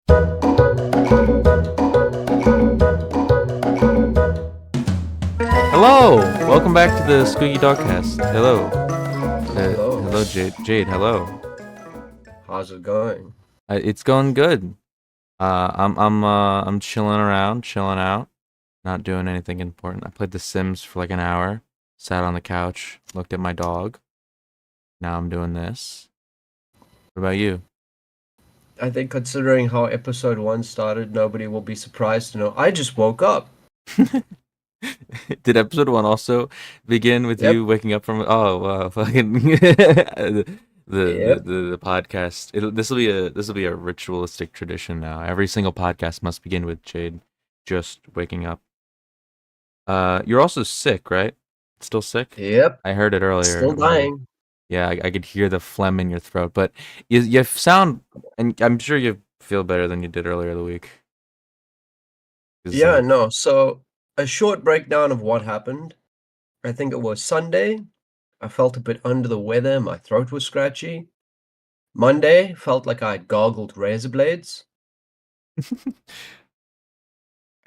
Hello, welcome back to the SqueekyDogCast. Hello, Hello. hello, Jade. Jade, hello. How's it going? It's going good. I'm chilling around, chilling out, not doing anything important. I played The Sims for like an hour, sat on the couch, looked at my dog. Now I'm doing this. What about you? I think considering how episode 1 started, nobody will be surprised to know I just woke up. Did episode 1 also begin with Yep. you waking up from? Oh wow, fucking Yep. the podcast. This will be a ritualistic tradition now. Every single podcast must begin with Jade just waking up. You're also sick, right? Still sick? Yep. I heard it earlier. Still dying. Yeah, I could hear the phlegm in your throat, but you sound, and I'm sure you feel better than you did earlier the week. It's Yeah, like, no. So, a short breakdown of what happened. I think it was Sunday. I felt a bit under the weather. My throat was scratchy. Monday, felt like I had gargled razor blades.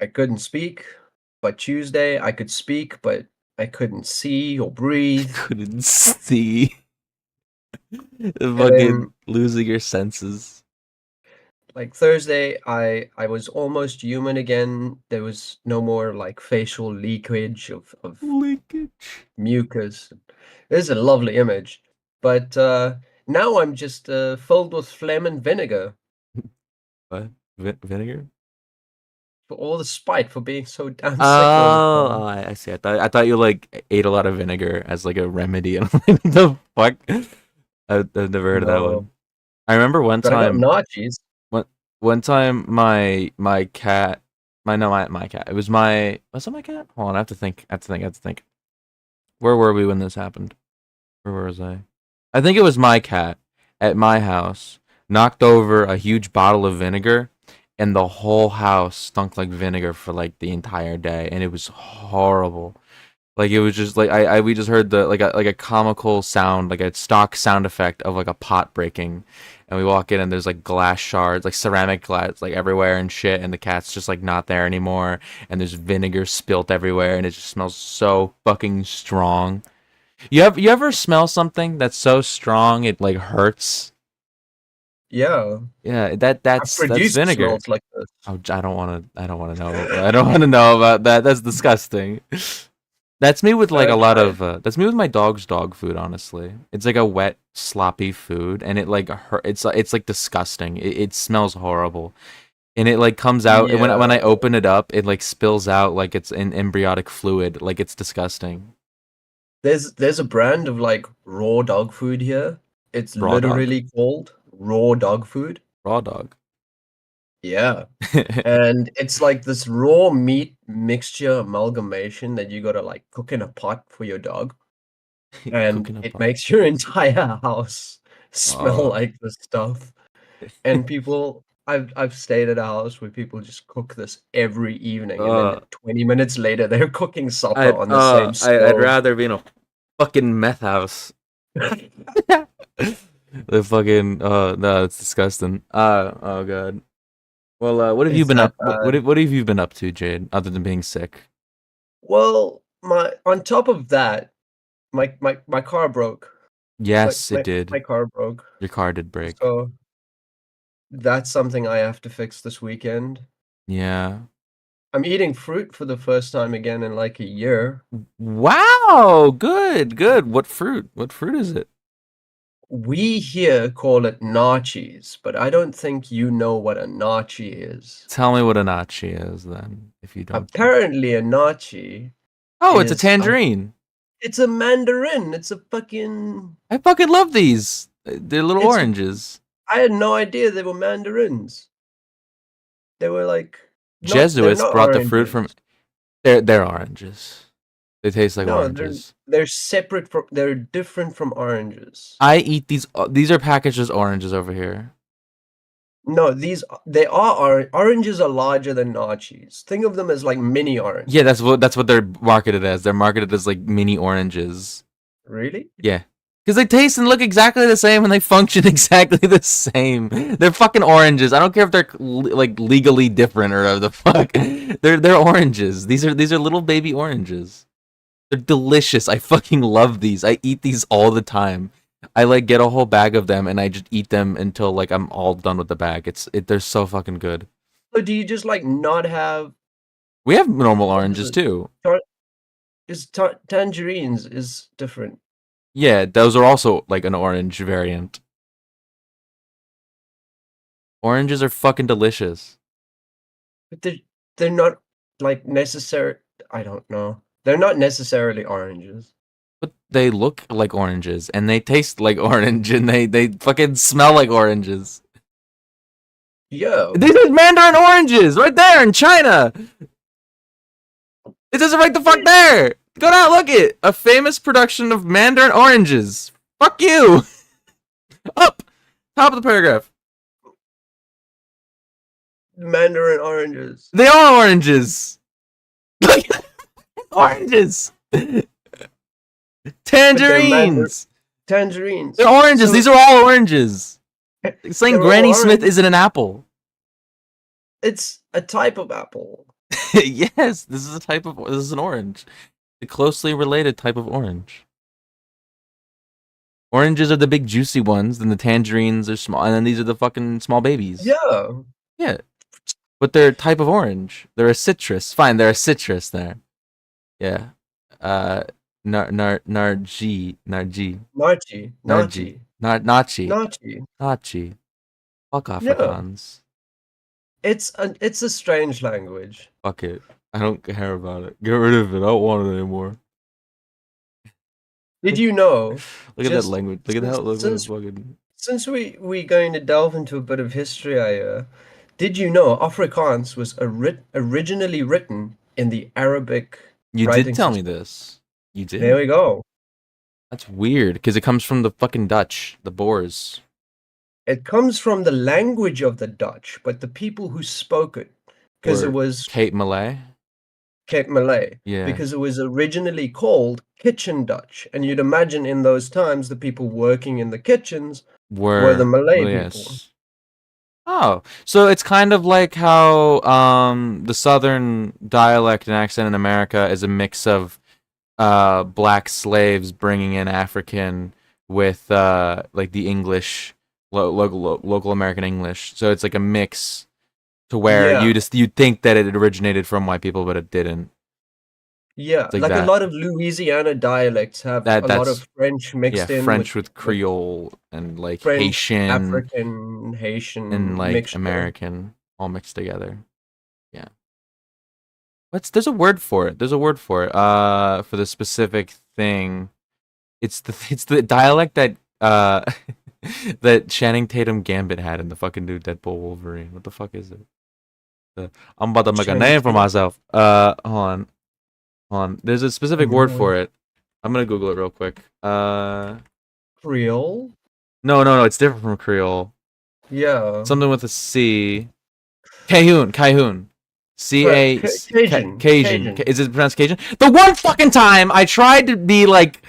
I couldn't speak. But Tuesday, I could speak, but I couldn't see or breathe. couldn't see. And then Fucking losing your senses. like Thursday, I was almost human again. There was no more like facial leakage of Leakage. mucus. This is a lovely image, but now I'm just filled with phlegm and vinegar What? Vinegar? for all the spite for being so damn sick all the Oh, time. I see. I thought you like ate a lot of vinegar as like a remedy. And I'm like, the fuck? I've never heard of that No, one. I remember one but I got time. nachos. One one time, my cat, my no, my cat. It was my, was it my cat? Hold on, I have to think. I have to think. Where were we when this happened? Where was I? I think it was my cat at my house knocked over a huge bottle of vinegar, and the whole house stunk like vinegar for like the entire day, and it was horrible. Like it was just like we just heard the like a comical sound, like a stock sound effect of like a pot breaking, and we walk in and there's like glass shards, like ceramic glass, like everywhere and shit, and the cat's just like not there anymore, and there's vinegar spilt everywhere, and it just smells so fucking strong. You ever smell something that's so strong it like hurts? Yeah, Yeah, I've that's produced vinegar. smells like this. Oh, I don't want to know. I don't want to know about that. That's disgusting. That's me with like a lot Try it. of that's me with my dog's dog food, honestly. It's like a wet, sloppy food and it like it's like disgusting. It smells horrible. And it like comes out and when Yeah, I open it up, it like spills out like it's an embryonic fluid, like it's disgusting. there's a brand of like raw dog food here. It's Raw dog? literally called raw dog food. Raw dog. Yeah. And it's like this raw meat mixture amalgamation that you gotta like cook in a pot for your dog. And Cooking a it pot. makes your entire house smell Oh. like this stuff. And people I've stayed at a house where people just cook this every evening and then uh 20 minutes later they're cooking supper on the same I'd stove. rather be in a fucking meth house. The fucking no, it's disgusting. Oh god. Well, what have you It's been that up? bad. What have you been up to, Jade? Other than being sick? Well, my on top of that, my car broke. My Yes, it my did. my car broke. Your car did break. So that's something I have to fix this weekend. Yeah. I'm eating fruit for the first time again in like a year. Wow. Good. Good. What fruit? What fruit is it? We here call it nachos, but I don't think you know what a nachi is. Tell me what a nachi is, then, if you don't. Apparently, a nachi Oh, it's a is tangerine. it's a mandarin. It's a fucking I fucking love these. They're little it's oranges. I had no idea they were mandarins. They were like they're Jesuits not brought the fruit from. oranges. They're oranges. They taste like No, oranges. they're separate from they're different from oranges. I eat these. These are packaged as oranges over here. No, they are oranges are larger than nachos. Think of them as like mini Yeah, oranges. that's what they're marketed as. They're marketed as like mini oranges. Really? Yeah, Because they taste and look exactly the same and they function exactly the same. They're fucking oranges. I don't care if they're like legally different or whatever the fuck. They're oranges. These are little baby oranges. They're delicious. I fucking love these. I eat these all the time. I like get a whole bag of them and I just eat them until like I'm all done with the bag. They're so fucking good. So do you just like not have? We have normal What is oranges it? too. Tangerines is different. Yeah, those are also like an orange variant. Oranges are fucking delicious. But they're not like necessary. I don't know. They're not necessarily oranges. But they look like oranges and they taste like orange and they fucking smell like oranges. Yo, These are Mandarin oranges right there in China. It says it right the fuck there. Go down, look it. A famous production of Mandarin oranges. Fuck you. Up. Top of the paragraph. Mandarin oranges. They are oranges. Oranges. Tangerines. Tangerines. They're oranges. So- These are all oranges. It's saying They're all Granny Smith orange. isn't an apple. It's a type of apple. Yes, this is an orange. A closely related type of orange. Oranges are the big juicy ones, then the tangerines are small, and then these are the fucking small babies. Yeah. Yeah. But they're a type of orange. They're a citrus. Fine, they're a citrus there. Yeah. Narji. Nachi. Nachi. Fuck Yeah. Afrikaans. It's a strange language. Fuck it. I don't care about it. Get rid of it. I don't want it anymore. Did you know? Look at that just language. Look at how it looks since- fucking. Since we going to delve into a bit of history, did you know Afrikaans was originally written in the Arabic? You writing did tell me system? this. You did. There we go. That's weird because it comes from the fucking Dutch, the Boers. It comes from the language of the Dutch, but the people who spoke it, because it Were was Cape Malay. Cape Malay, Yeah. because it was originally called Kitchen Dutch, and you'd imagine in those times the people working in the kitchens were the Malay people. Oh, so it's kind of like how the southern dialect and accent in America is a mix of black slaves bringing in African with like the English local American English. So it's like a mix to where Yeah. you'd think that it originated from white people, but it didn't. Yeah, like like that. a lot of Louisiana dialects have a lot That's- of French mixed in French with Creole and like French, Haitian African, Haitian, and like mixture. American all mixed together. Yeah. There's a word for it. There's a word for it. For the specific thing. It's the dialect that that Channing Tatum Gambit had in the fucking new Deadpool Wolverine. What the fuck is it? I'm about to make a Channing name for Tatum. myself. Hold on. There's a specific word for it. I'm gonna Google it real quick. Creole? No, it's different from Creole. Yeah. Something with a C. Cajun. C-A... Cajun. Cajun. Is it pronounced Cajun? The one fucking time I tried to be like,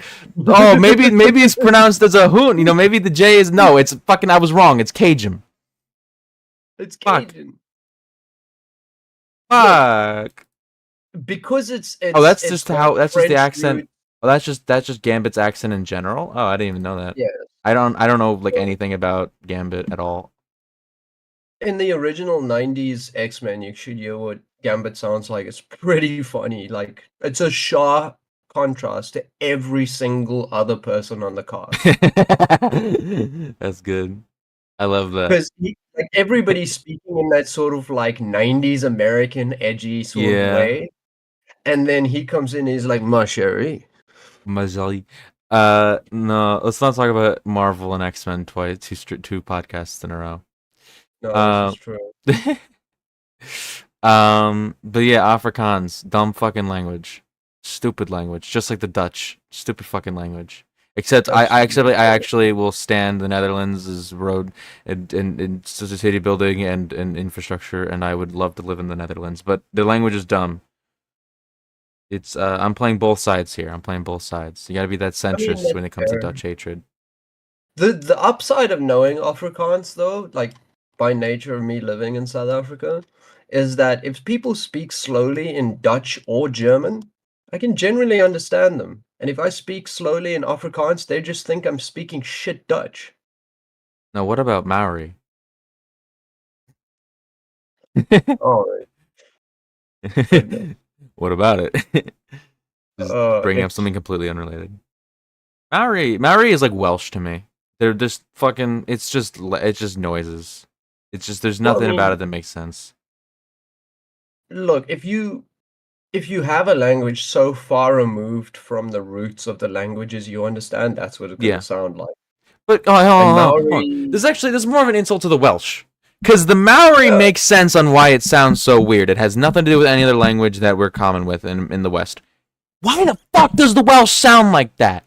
oh, maybe it's pronounced as a hoon. You know, maybe the J is... No, it's fucking... I was wrong. It's Cajun. It's Fuck. Cajun. Fuck. Because it's Oh, that's it's just got how... That's just the French accent... root- Oh, that's just Gambit's accent in general? Oh, I didn't even know that. Yeah. I don't know like anything about Gambit at all. In the original 90s X-Men, you should hear what Gambit sounds like. It's pretty funny. Like, it's a sharp contrast to every single other person on the cast. That's good. I love that. Because like everybody's speaking in that sort of like 90s American edgy sort of way. And then he comes in and he's like, Ma chérie. Majali. No, let's not talk about Marvel and X-Men twice. Two podcasts in a row. No, this is true. But yeah, Afrikaans, dumb fucking language, stupid language, just like the Dutch, stupid fucking language. Except I actually will stand the Netherlands' road and city building and infrastructure, and I would love to live in the Netherlands. But the language is dumb. It's I'm playing both sides here. I'm playing both sides. You gotta be that centrist that's when it comes to fair. Dutch hatred. The upside of knowing Afrikaans, though, like by nature of me living in South Africa, is that if people speak slowly in Dutch or German, I can generally understand them. And if I speak slowly in Afrikaans, they just think I'm speaking shit Dutch. Now, what about Maori? Oh, goodness. What about it? Just bringing up It's something completely unrelated. Maori is like Welsh to me. They're just fucking. It's just noises. It's just there's well, I nothing about mean, it that makes sense. look, if you have a language so far removed from the roots of the languages you understand, that's what it's going Yeah, to sound like. but And hold on. Maori, This is more of an insult to the Welsh. Because the Maori yeah, makes sense on why it sounds so weird. It has nothing to do with any other language that we're common with in the West. Why the fuck does the Welsh sound like that?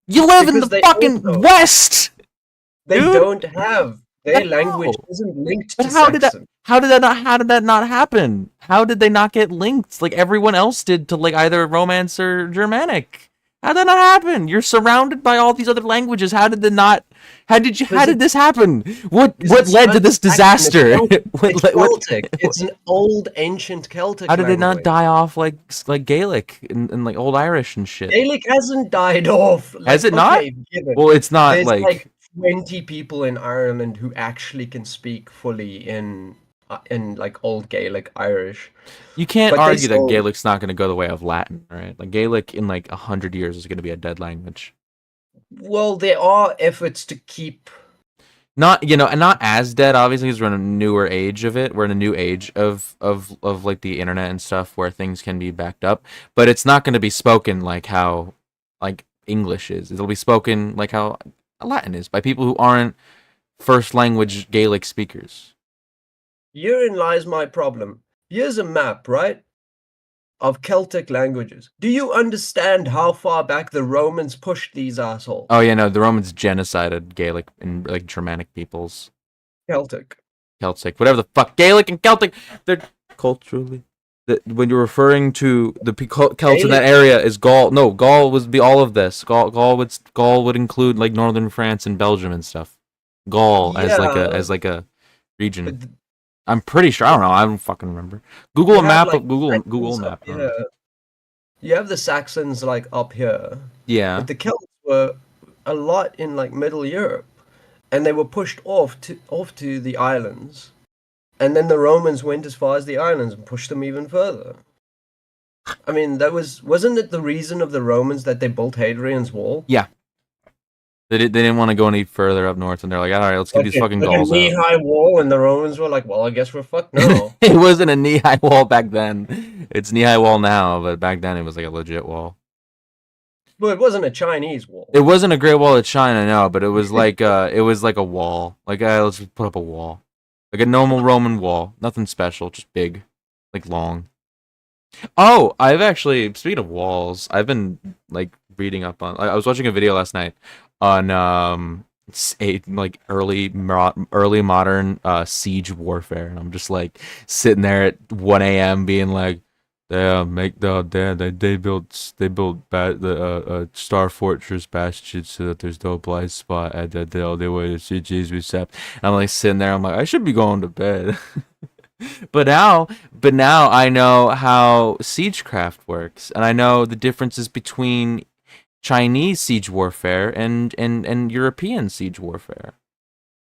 You live in because the fucking West, they dude. don't have I their language know. isn't linked But to Saxon. how did that not happen? How did they not get linked like everyone else did to like either Romance or Germanic? How did that not happen? You're surrounded by all these other languages. How did this happen? What It's led to not this Saxon, it's disaster? It's Celtic. It's an old ancient Celtic How did it not language. die off like Gaelic and like Old Irish and shit? Gaelic hasn't died off. Has Like, it not? okay, given. Well, it's not There's like like 20 people in Ireland who actually can speak fully in like old Gaelic Irish, you can't but they argue that still, Gaelic's not going to go the way of Latin, right? Like Gaelic in like 100 years is going to be a dead language. well, there are efforts to keep. Not and not as dead obviously because we're in a newer age of it. We're in a new age of like the internet and stuff where things can be backed up, but it's not going to be spoken like how like English is. It'll be spoken like how Latin is by people who aren't first language Gaelic speakers. Herein lies my problem. Here's a map, right, of Celtic languages. Do you understand how far back the Romans pushed these assholes? Oh yeah, no, the Romans genocided Gaelic and like Germanic peoples. Celtic. Celtic, whatever the fuck, Gaelic and Celtic, they're culturally. When you're referring to the Celts in that Gaelic. area is Gaul. No, Gaul would be all of this. Gaul would include like northern France and Belgium and stuff. Gaul Yeah, as like a region. but I'm pretty sure. I don't know. I don't fucking remember. Google you a have map like of Google Saxons up map. I don't know. here. You have the Saxons like up here, Yeah. but the Celts were a lot in like Middle Europe, and they were pushed off to the islands, and then the Romans went as far as the islands and pushed them even further. I mean, wasn't it the reason of the Romans that they built Hadrian's Wall? Yeah. They didn't want to go any further up north, and they're like, all right, let's keep these fucking Like a Gauls out. knee-high wall, and the Romans were like, "Well, I guess we're fucked now." It wasn't a knee-high wall back then. It's knee-high wall now, but back then it was like a legit wall. But it wasn't a Chinese wall. It wasn't a Great Wall of China, no, but it was like a wall. Like let's just put up a wall, like a normal Roman wall, nothing special, just big, like long. Oh, I've actually speaking of walls, I've been like reading up on. I was watching a video last night on like early modern siege warfare, and I'm just like sitting there at 1 a.m. being like, they built the Star Fortress bastion so that there's no blind spot, and that the only way to sieges we set. And I'm like sitting there, I'm like, I should be going to bed. But now I know how siegecraft works, and I know the differences between Chinese siege warfare and European siege warfare.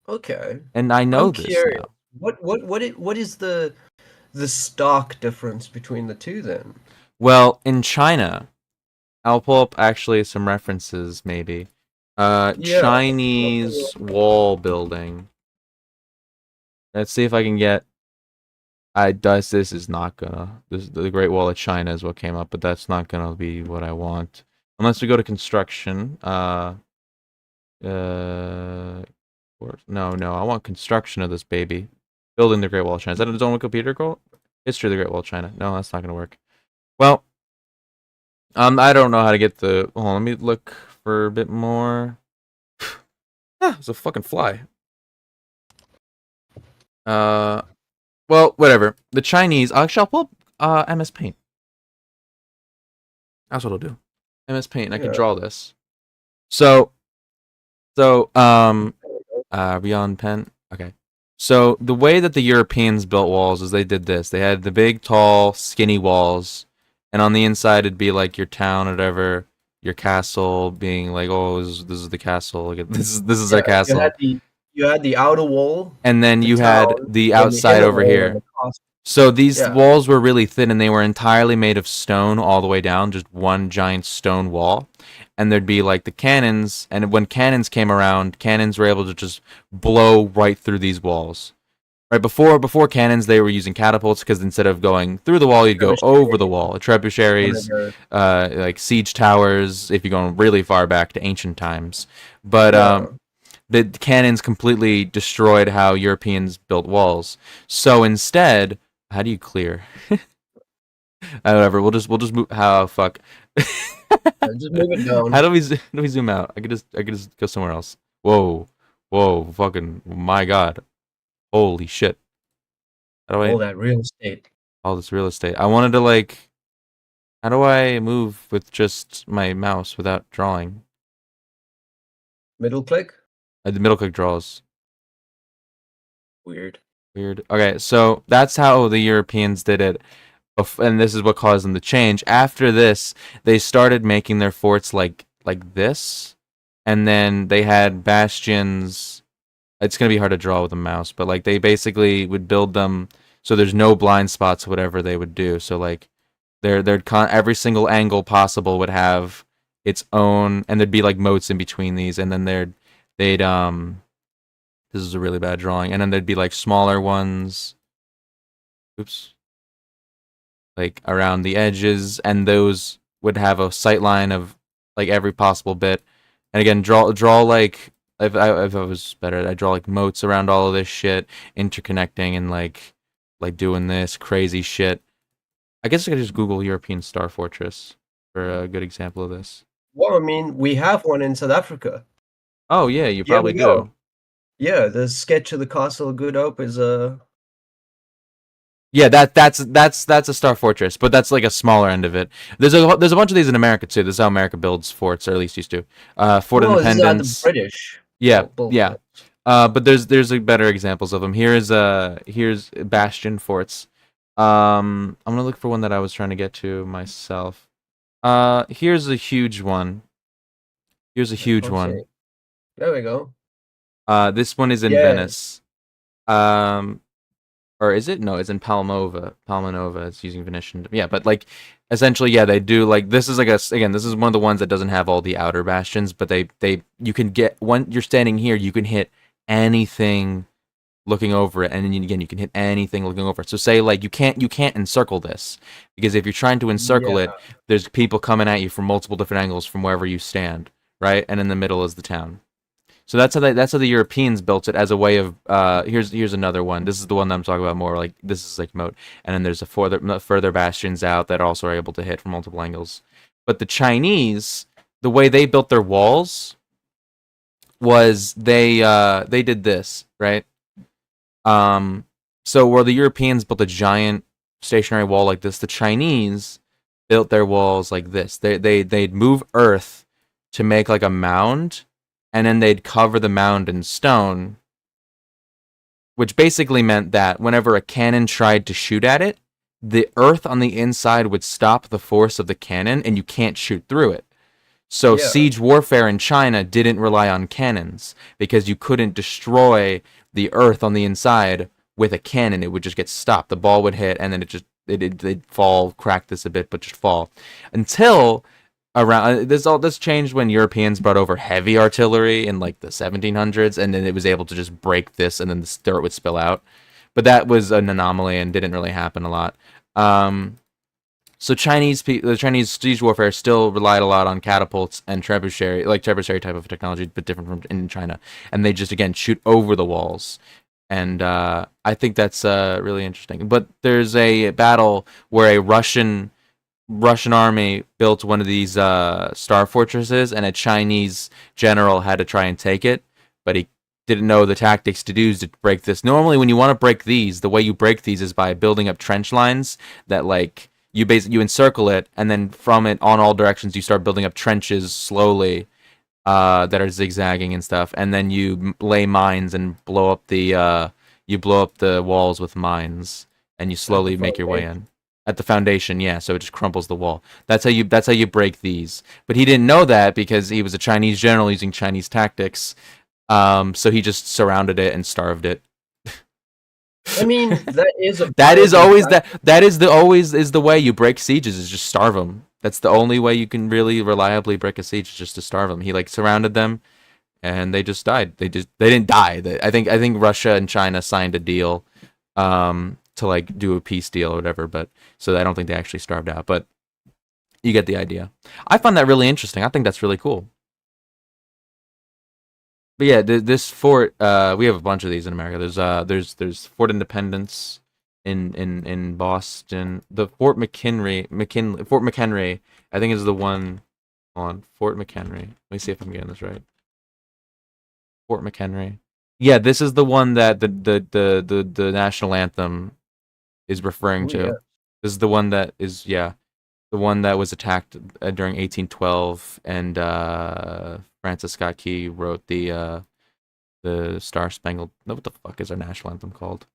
Okay, And I know I'm this curious. now. What is the stark difference between the two then? Well, in China, I'll pull up actually some references maybe. Yeah. Chinese wall building. Let's see if I can get this is not gonna the Great Wall of China is what came up, but that's not gonna be what I want. Unless we go to construction. No, I want construction of this baby. Building the Great Wall of China. Is that its own Wikipedia goal? History of the Great Wall of China. No, that's not gonna work. Well, I don't know how to get the. Hold on, let me look for a bit more. Ah, it's a fucking fly. Well, whatever. The Chinese. Actually, I'll pull up MS Paint. That's what I'll do. MS Paint. And I can Yeah. draw this. So, So, beyond pen. Okay. So the way that the Europeans built walls is they did this. They had the big, tall, skinny walls, and on the inside it'd be like your town or whatever, your castle being like, oh, this is the castle. Look at this is our Yeah, castle. you had the outer wall, And then the you had town, the and then the outside inner over wall and here. the castle. So these Yeah, walls were really thin and they were entirely made of stone all the way down, just one giant stone wall. And there'd be like the cannons, and when cannons came around, cannons were able to just blow right through these walls. Right before cannons, they were using catapults because instead of going through the wall, you'd go over the trebuchet, wall. Trebuchets, whatever. like siege towers, if you're going really far back to ancient times. But Yeah, the cannons completely destroyed how Europeans built walls. So instead, how do you clear? Whatever. We'll just move. How fuck? just move it How down. do we zoom out? I could just go somewhere else. Whoa, whoa, fucking my god! Holy shit! How do I All that real estate. all this real estate? I wanted to like. How do I move with just my mouse without drawing? Middle click. The middle click draws. Weird. Weird. Okay, so that's how the Europeans did it, and this is what caused them to change. After this, they started making their forts like this, and then they had bastions. It's gonna be hard to draw with a mouse, but like they basically would build them so there's no blind spots, whatever they would do. So like every single angle possible would have its own, and there'd be like moats in between these, and then they'd this is a really bad drawing, and then there'd be like smaller ones. Oops. Like around the edges, and those would have a sight line of like every possible bit. And again, draw like if I was better, I draw like moats around all of this shit, interconnecting and like doing this crazy shit. I guess I could just Google European Star Fortress for a good example of this. Well, I mean, we have one in South Africa. Oh yeah, you Here probably we go. do. Yeah, the sketch of the Castle of Good Hope is Yeah, that's a Star Fortress, but that's like a smaller end of it. There's a bunch of these in America too. This is how America builds forts, or at least used to. Fort well, this is how the Independence. British Yeah, built yeah. it. But there's like better examples of them. Here's Bastion forts. I'm gonna look for one that I was trying to get to myself. Here's a huge one. Here's a I huge can't see one. it. There we go. This one is in Yeah, Venice. Um, or is it? No, it's in Palmanova. Palmanova. It's using Venetian. Yeah, but like essentially, yeah, they do like this is like again, this is one of the ones that doesn't have all the outer bastions, but they you can get when you're standing here, you can hit anything looking over it, and then again you can hit anything looking over it. So say like you can't encircle this because if you're trying to encircle yeah, it, there's people coming at you from multiple different angles from wherever you stand, right? And in the middle is the town. So that's how the Europeans built it as a way of here's another one. This is the one that I'm talking about more like this is like moat, and then there's a further bastions out that also are able to hit from multiple angles. But the Chinese, the way they built their walls was they did this, right? Um, so where the Europeans built a giant stationary wall like this, the Chinese built their walls like this. They'd move earth to make like a mound, and then they'd cover the mound in stone, which basically meant that whenever a cannon tried to shoot at it, the earth on the inside would stop the force of the cannon, and you can't shoot through it. So yeah, siege warfare in China didn't rely on cannons because you couldn't destroy the earth on the inside with a cannon. It would just get stopped. The ball would hit, and then they'd fall, crack this a bit, but just fall until around this changed when Europeans brought over heavy artillery in like the 1700s, and then it was able to just break this, and then the dirt would spill out. But that was an anomaly and didn't really happen a lot. So the Chinese siege warfare still relied a lot on catapults and trebuchet, like trebuchet type of technology, but different from in China. And they just again shoot over the walls, and I think that's really interesting. But there's a battle where a Russian army built one of these star fortresses, and a Chinese general had to try and take it, but he didn't know the tactics to do to break this. Normally, when you want to break these, the way you break these is by building up trench lines that like you encircle it, and then from it on all directions you start building up trenches slowly, that are zigzagging and stuff, and then you lay mines and blow up the walls with mines, and you At the slowly make your way foundation. in. At the foundation, yeah, so it just crumples the wall. That's how you break these. But he didn't know that because he was a Chinese general using Chinese tactics. So he just surrounded it and starved it. I mean, that is a That is viable always tactic. that is the always is the way you break sieges, is just starve them. That's the only way you can really reliably break a siege, is just to starve them. He like surrounded them, and they just died. They didn't die. I think Russia and China signed a deal, to like do a peace deal or whatever. But so I don't think they actually starved out. But you get the idea. I find that really interesting. I think that's really cool. But yeah, this fort, we have a bunch of these in America. There's Fort Independence in Boston. The Fort McHenry, I think is the one on Fort McHenry. Let me see if I'm getting this right. Fort McHenry. Yeah, this is the one that the national anthem is referring Oh yeah, to. This is the one that is, yeah, the one that was attacked during 1812, and Francis Scott Key wrote the Star Spangled. No, what the fuck is our national anthem called?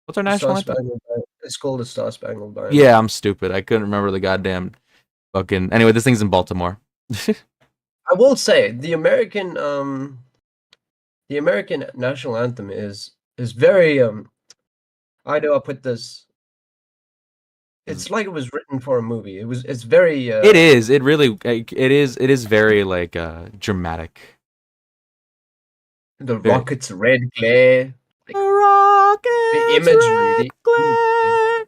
What's our the Star national anthem? Spangled Banner. It's called the Star Spangled Banner. Yeah, I'm stupid. I couldn't remember the goddamn fucking. Anyway, this thing's in Baltimore. I will say the American national anthem is very how do I put this? It's like it was written for a movie. It's very It is. It really. It is. It is very like dramatic. the Very. rocket's red glare, like the Rockets imagery, red the imagery. glare,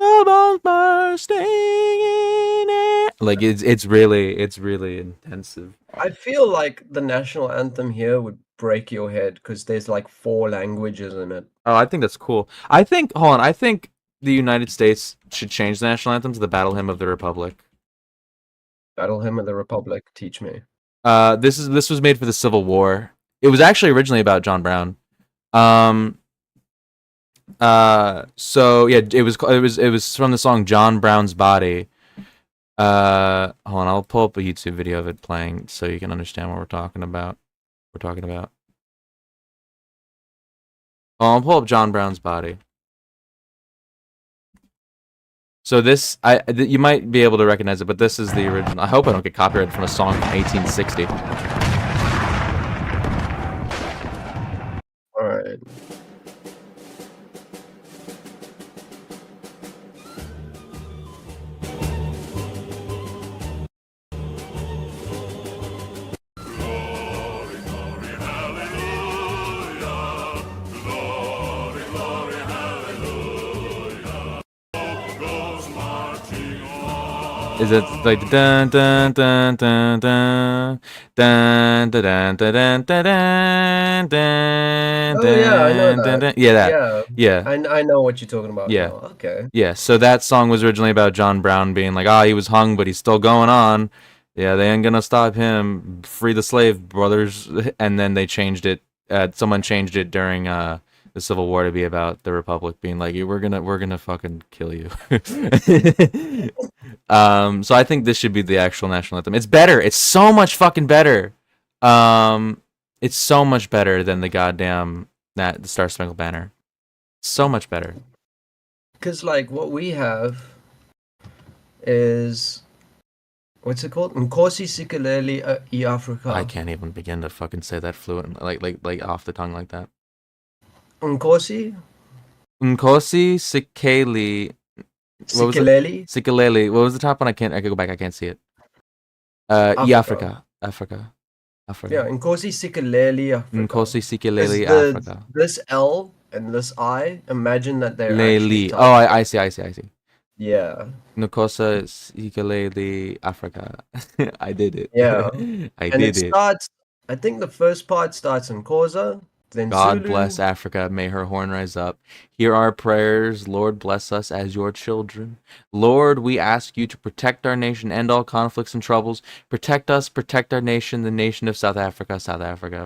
the bombs bursting in air. Like it's really intensive. I feel like the national anthem here would break your head because there's like 4 languages in it. Oh, I think that's cool. I think, hold on, I think the United States should change the national anthem to the Battle Hymn of the Republic. Battle Hymn of the Republic, teach me. This was made for the Civil War. It was actually originally about John Brown. Um, so yeah, it was from the song John Brown's Body. Hold on, I'll pull up a YouTube video of it playing so you can understand what we're talking about. Oh, I'll pull up John Brown's Body. So this, you might be able to recognize it, but this is the original. I hope I don't get copyrighted from a song from 1860. All right. Is it like the dun dun dun dun dun dun dun dun dun dun dun dun Oh yeah, I know dun dun that. dun? Yeah, that. Yeah, Yeah, I know what you're talking about yeah, now. Okay. yeah. So that song was originally about John Brown being like, he was hung, but he's still going on. Yeah, they ain't gonna stop him. Free the slave, brothers. And then they changed it. Someone changed it during the Civil War to be about the Republic being like, we're gonna fucking kill you. So I think this should be the actual national anthem. It's better. It's so much fucking better. It's so much better than the goddamn the Star Spangled Banner. So much better. Because like what we have is what's it called? Nkosi Sikeleli I I Afrika. can't even begin to fucking say that fluent, like off the tongue like that. Nkosi Nkosi Sikeli. What was it? Sikeleli Sikeleli. What was the top one? I can't. I could go back. I can't see it. Africa. Africa. Yeah, Nkosi Sikeleli Afrika. Nkosi Because Sikeleli Africa. this L and this I, imagine that they're actually Leli. Oh, I see. yeah. Nkosa Sikeleli Africa. I did it. Yeah. I And it did it. starts I think the first part starts in Xhosa, then God Zulu. bless Africa. May her horn rise up. Hear our prayers. Lord, bless us as your children. Lord, we ask you to protect our nation, end all conflicts and troubles. Protect us, protect our nation, the nation of South Africa,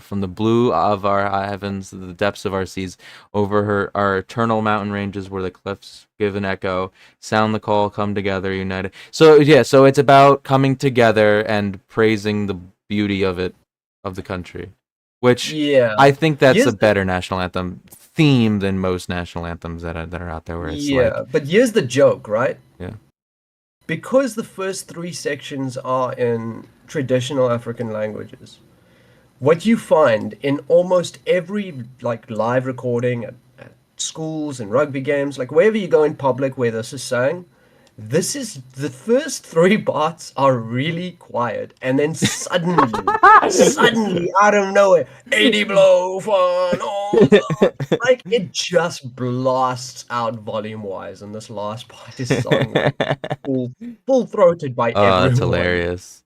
from the blue of our heavens to the depths of our seas, over our eternal mountain ranges where the cliffs give an echo. Sound the call, come together, united. So, yeah, so it's about coming together and praising beauty of the country, which Yeah. I think that's Here's a better national anthem theme than most national anthems that are out there, where it's like, but here's the joke, right? yeah. Because the first three sections are in traditional African languages, what you find in almost every like live recording at schools and rugby games, like wherever you go in public where this is sang, this is the first three parts are really quiet, and then suddenly out of nowhere, 80 blow fun all the like it just blasts out volume wise, and this last part is sung like full throated by Oh, that's everyone. hilarious.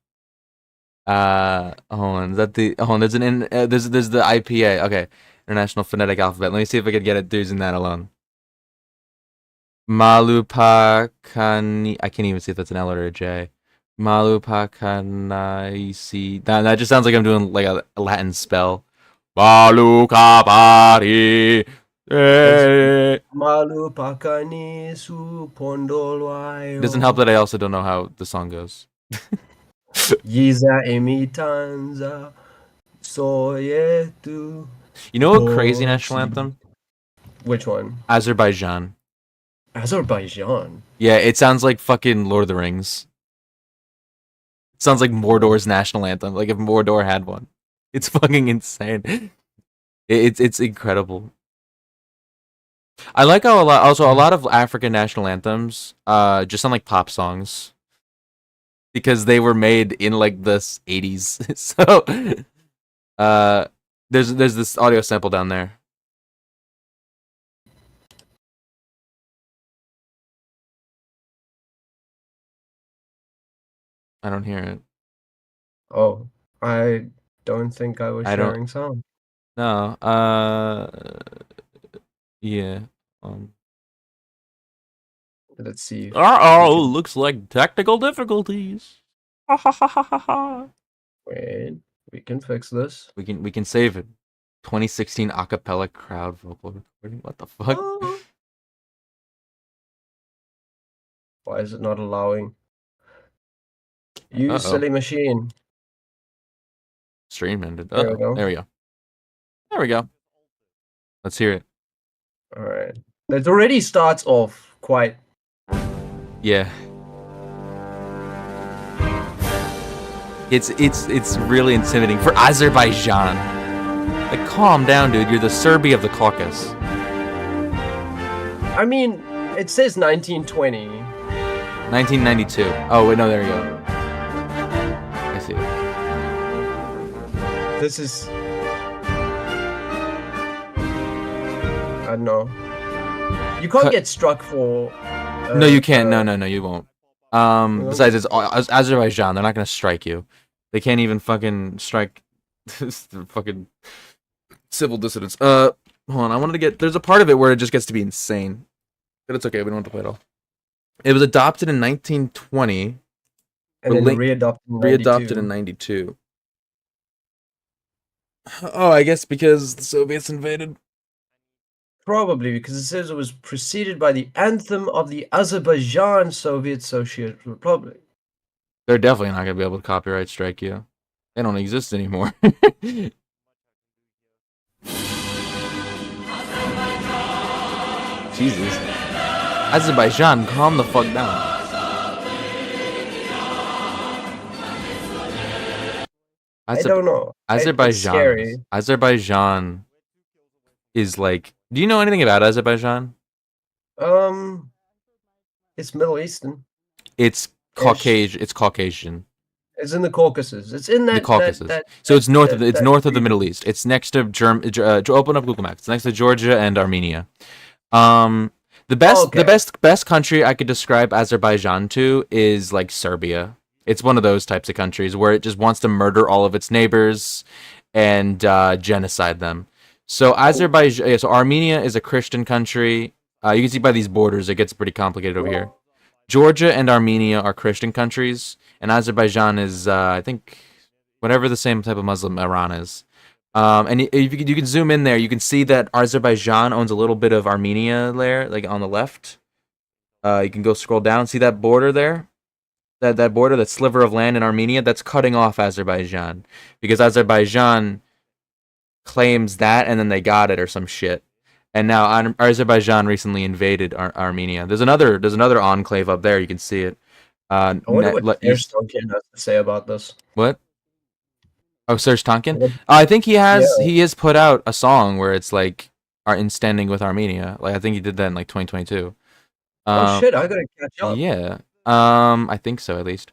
Hold on. Is that the? Hold on. There's the IPA. Okay, International Phonetic Alphabet. Let me see if I can get it using that alone. Malupakani. I can't even see if that's an L or a J. Malupakanaisi. That just sounds like I'm doing like a Latin spell. Malukapari. Malupakani su pondolwayo. Doesn't help that I also don't know how the song goes. Yiza emitanza soyetu. You know a crazy national anthem? Which one? Azerbaijan. Azerbaijan. Yeah, it sounds like fucking Lord of the Rings. It sounds like Mordor's national anthem, like if Mordor had one. It's fucking insane. It's incredible. I like how a lot of African national anthems just sound like pop songs, because they were made in like the 80s. So there's this audio sample down there. I don't hear it. Oh, I don't think I was sharing sound. No. Yeah. Let's see. Looks like technical difficulties. Wait, we can fix this. We can save it. 2016 acapella crowd vocal recording. What the fuck? Why is it not allowing? Silly machine. Stream ended. There we go. There we go. There we go. Let's hear it. All right. It already starts off quite. Yeah. It's really intimidating for Azerbaijan. Like, calm down, dude. You're the Serbia of the Caucasus. I mean, it says 1920. 1992. Oh wait, no, there you go. I see it. This is. I don't know. You can't get struck for. No, you can't. No, you won't. Besides, it's Azerbaijan. They're not gonna strike you. They can't even fucking strike. Fucking civil dissidents. Hold on. I wanted to get. There's a part of it where it just gets to be insane, but it's okay. We don't have to play it all. It was adopted in 1920. And then readopted in 92. Oh, I guess because the Soviets invaded. Probably because it says it was preceded by the anthem of the Azerbaijan Soviet Socialist Republic. They're definitely not going to be able to copyright strike you. They don't exist anymore. Jesus. Azerbaijan, calm the fuck down. I don't know. Azerbaijan is like. Do you know anything about Azerbaijan? It's Middle Eastern. It's Caucasian. It's Caucasian. It's in the Caucasus. It's in the Caucasus. So it's north of the Middle East. It's next to open up Google Maps. It's next to Georgia and Armenia. The best country I could describe Azerbaijan to is like Serbia. It's one of those types of countries where it just wants to murder all of its neighbors and genocide them. So Armenia is a Christian country. You can see by these borders, it gets pretty complicated over here. Georgia and Armenia are Christian countries, and Azerbaijan is, I think, whatever the same type of Muslim Iran is. And if you can zoom in there, you can see that Azerbaijan owns a little bit of Armenia there, like on the left. You can go scroll down, see that border there? that border, that sliver of land in Armenia, that's cutting off Azerbaijan because Azerbaijan claims that, and then they got it or some shit. And now Azerbaijan recently invaded Armenia. There's another enclave up there. You can see it. I wonder what Serge East. Tonkin has to say about this. What? Oh, Serge Tonkin. What- I think Yeah. he has put out a song where it's like are in standing with Armenia. Like I think he did that in like 2022. Oh Um, shit! I gotta catch up. yeah. I think so at least.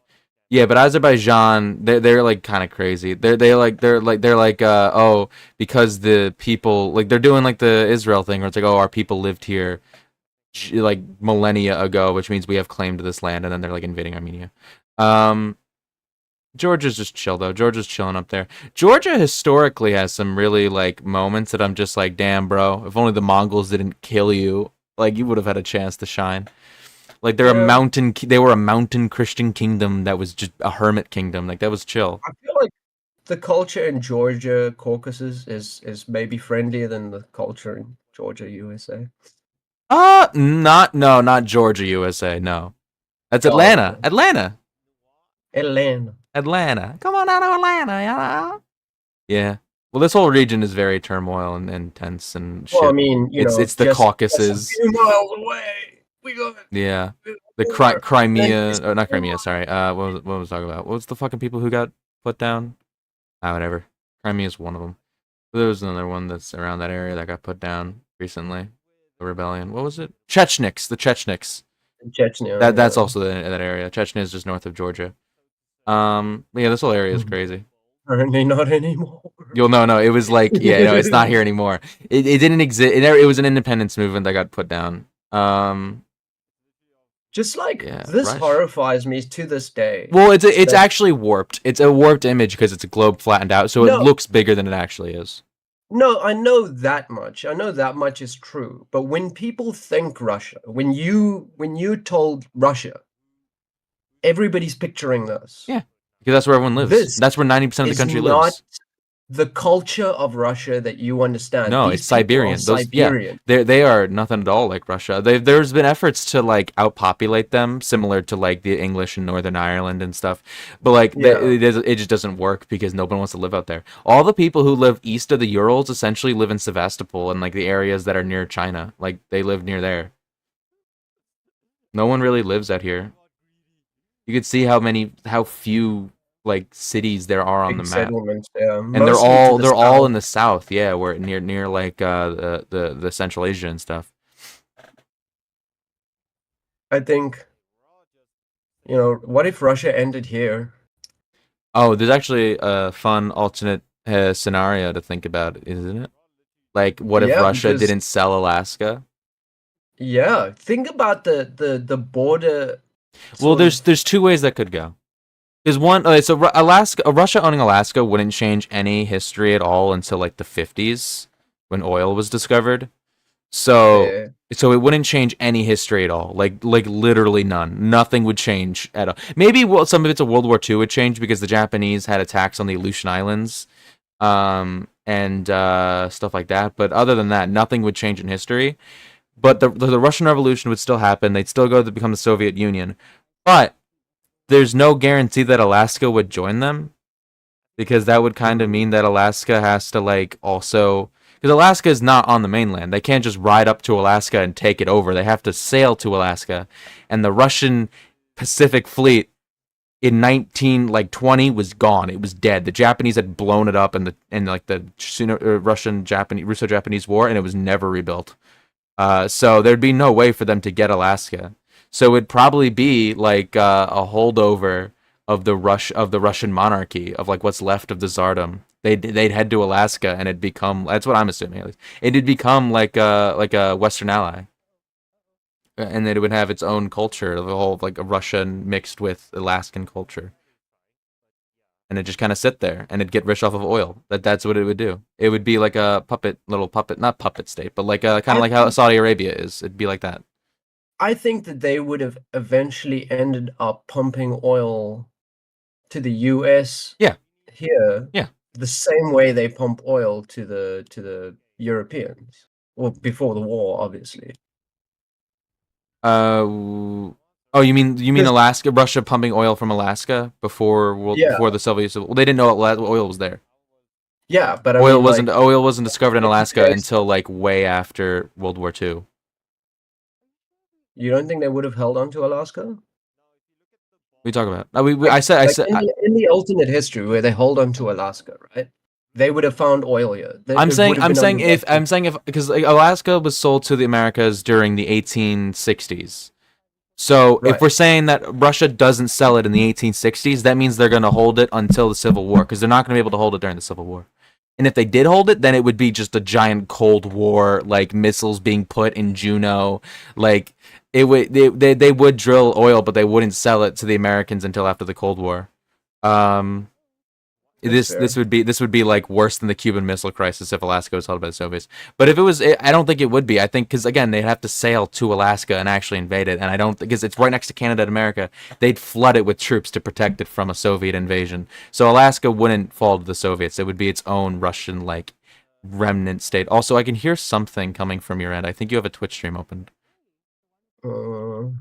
Yeah, but Azerbaijan, they're like kind of crazy. They're like oh, because the people like they're doing like the Israel thing where it's like, oh, our people lived here like millennia ago, which means we have claim to this land, and then they're like invading Armenia. Um, Georgia's just chill though. Georgia's chilling up there. Georgia historically has some really like moments that I'm just like, damn, bro. If only the Mongols didn't kill you, like you would have had a chance to shine. Like Yeah. they were a mountain Christian kingdom that was just a hermit kingdom. Like that was chill. I feel like the culture in Georgia, Caucasus, is maybe friendlier than the culture in Georgia, USA. Not Georgia, USA. No, that's Oh, Atlanta. okay. Atlanta. Atlanta. Come on out of Atlanta, Yeah. Well, this whole region is very turmoil and tense and Well, I shit. mean, It's the just a Caucasus. few miles away. We got Yeah. it The over. Crimea, or not Crimea. Sorry. What was I talking about? What was the fucking people who got put down? Whatever. Crimea is one of them. There was another one that's around that area that got put down recently. The rebellion. What was it? Chechnyks. The Chechnyks. Chechnya. That's Yeah. also that area. Chechnya is just north of Georgia. Yeah, this whole area is crazy. Apparently not anymore. You'll know. No, it was like, yeah, no, it's not here anymore. It didn't exist. It was an independence movement that got put down. Just like Yeah, this Rush. horrifies me to this day. Well, it's that- actually warped. It's a warped image because it's a globe flattened out, so it No, looks bigger than it actually is. no, I know that much. I know that much is true. But when people think Russia, when you told Russia, everybody's picturing this. Yeah, because that's where everyone lives. This That's where 90% of the is country not lives. the culture of Russia that you understand. No, These it's people are Siberian. Siberian. They are nothing at all like Russia. There's been efforts to like outpopulate them, similar to like the English in Northern Ireland and stuff, but like Yeah. it just doesn't work because nobody wants to live out there. All the people who live east of the Urals essentially live in Sevastopol and like the areas that are near China. Like they live near there. No one really lives out here. You could see how few like cities there are on Big the map. settlements, yeah. And they're Mostly to all the they're all in south. the south, yeah, where near like the Central Asia and stuff. I think, what if Russia ended here? Oh, there's actually a fun alternate scenario to think about, isn't it? Like, what if Yeah, Russia because didn't sell Alaska? yeah, think about the border Well, sort of. there's two ways that could go. There's one, okay, so Russia owning Alaska wouldn't change any history at all until like the 50s when oil was discovered. So Yeah, so it wouldn't change any history at all. Like literally none. Nothing would change at all. Maybe some of it's a World War II would change because the Japanese had attacks on the Aleutian Islands, and stuff like that. But other than that, nothing would change in history. But the Russian Revolution would still happen. They'd still go to become the Soviet Union. But there's no guarantee that Alaska would join them because that would kind of mean that Alaska has to like also, because Alaska is not on the mainland. They can't just ride up to Alaska and take it over. They have to sail to Alaska, and the Russian Pacific Fleet in 1920 was gone. It was dead. The Japanese had blown it up in like the Russo-Japanese War, and it was never rebuilt. So there'd be no way for them to get Alaska. So it'd probably be like a holdover of the Russian monarchy, of like what's left of the Tsardom. They'd head to Alaska, and it'd become, that's what I'm assuming at least. It'd become like a Western ally, and then it would have its own culture, the whole like a Russian mixed with Alaskan culture, and it just kind of sit there, and it'd get rich off of oil. That's what it would do. It would be like a little puppet, not puppet state, but like kind of I like how think Saudi Arabia is. It'd be like that. I think that they would have eventually ended up pumping oil to the US Yeah, here yeah. the same way they pump oil to the Europeans. Well, before the war, obviously. Uh, Oh, you mean 'Cause Alaska? Russia pumping oil from Alaska yeah, before the Soviets? Well, they didn't know oil was there. yeah, but I Oil mean, wasn't like, oil wasn't discovered in if Alaska there's until like way after World War II. you don't think they would have held on to Alaska? We talk about. No, Like I like, said, in the alternate history where they hold on to Alaska, right? They would have found oil here. That it would have I'm been saying under if Russian because like, Alaska was sold to the Americas during the 1860s. So if right. we're saying that Russia doesn't sell it in the 1860s, that means they're going to hold it until the Civil War because they're not going to be able to hold it during the Civil War. And if they did hold it, then it would be just a giant Cold War, like missiles being put in Juneau. Like it would, they would drill oil, but they wouldn't sell it to the Americans until after the Cold War. Um, That's this fair. would be like worse than the Cuban Missile Crisis if Alaska was held by the Soviets. But if it was, I don't think it would be. I think because again they'd have to sail to Alaska and actually invade it, and I don't because it's right next to Canada and America. They'd flood it with troops to protect it from a Soviet invasion. So Alaska wouldn't fall to the Soviets. It would be its own Russian like remnant state. Also, I can hear something coming from your end. I think you have a Twitch stream opened. Uh,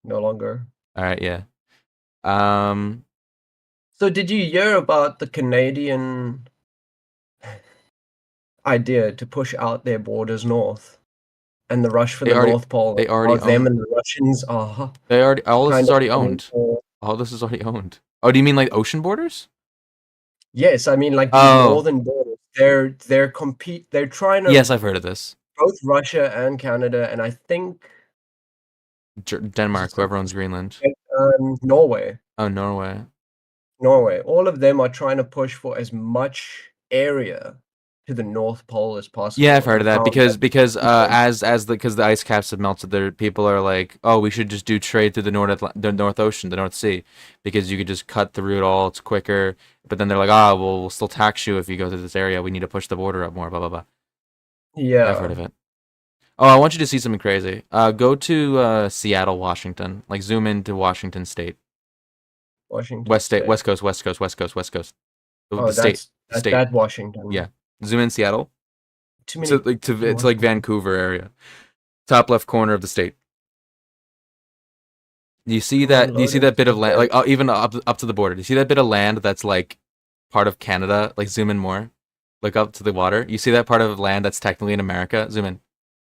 no longer. All right, yeah. Um, So did you hear about the Canadian idea to push out their borders north and the rush for they the already North Pole they and how already them own. and the Russians are They already all this kind is of already coming owned. for All this is already owned. Oh, do you mean like ocean borders? yes, I mean, like, these Oh, northern borders, they're trying yes, to I've heard of this. both Russia and Canada, and I think is it Denmark, whoever something owns Greenland. like, Norway. Oh, Norway. Norway. All of them are trying to push for as much area to the North Pole as Yeah, I've possible, heard and of that found that as the ice caps have melted, there people are like, oh, we should just do trade through the North Ocean, the North Sea, because you could just cut the route all, it's quicker. But then they're like, ah, well, we'll still tax you if you go through this area. We need to push the border up more. Blah blah blah. Yeah, I've heard yeah, of it. Oh, I want you to see something crazy. Go to Seattle, Washington. Like zoom into Washington State, Washington State. West Coast, West Coast, West Coast, West Coast. Oh, The state, the state. that Washington. Yeah, zoom in Seattle. Too So many like in to like Washington. Vancouver area, top left corner of the state. Do you see Come on, that? Do you see loading. that bit of land? Okay. Like even up to the border. Do you see that bit of land that's like part of Canada? Like zoom in more. Look up to the water. You see that part of land that's technically in America? Zoom in.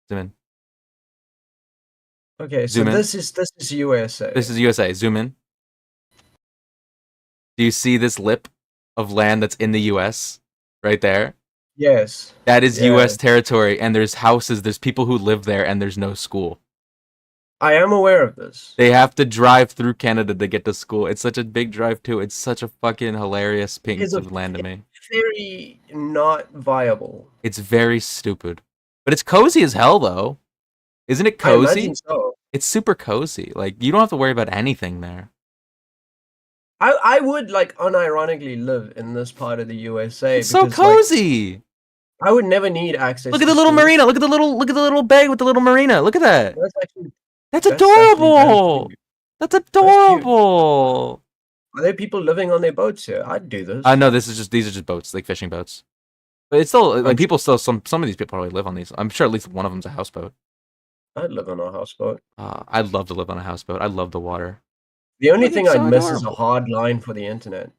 Zoom in. Okay, so Zoom in. this is USA. This is USA. Zoom in. Do you see this lip of land that's in the US? Right there? Yes. That is Yeah. US territory, and there's houses, there's people who live there, and there's no school. I am aware of this. They have to drive through Canada to get to school. It's such a big drive too. It's such a fucking hilarious piece It's a of land to me. very not viable. It's very stupid. But it's cozy as hell though. Isn't it I imagine cozy? so. It's super cozy. Like you don't have to worry about anything there. I would, like, unironically live in this part of the USA It's so because, like, cozy. I would never need access Look at to the little school. marina. Look at the little bay with the little marina. Look at that. That's actually That's very adorable. cute. That's That's cute. adorable. Are there people living on their boats here? I'd do I this. know these are just boats, like fishing boats. But it's still like I'm people still some of these people probably live on these. I'm sure at least one of them's a houseboat. I'd live on a houseboat. I'd love to live on a houseboat. I love the water. The only Look, thing it's I'd so miss is a adorable. hard line for the internet.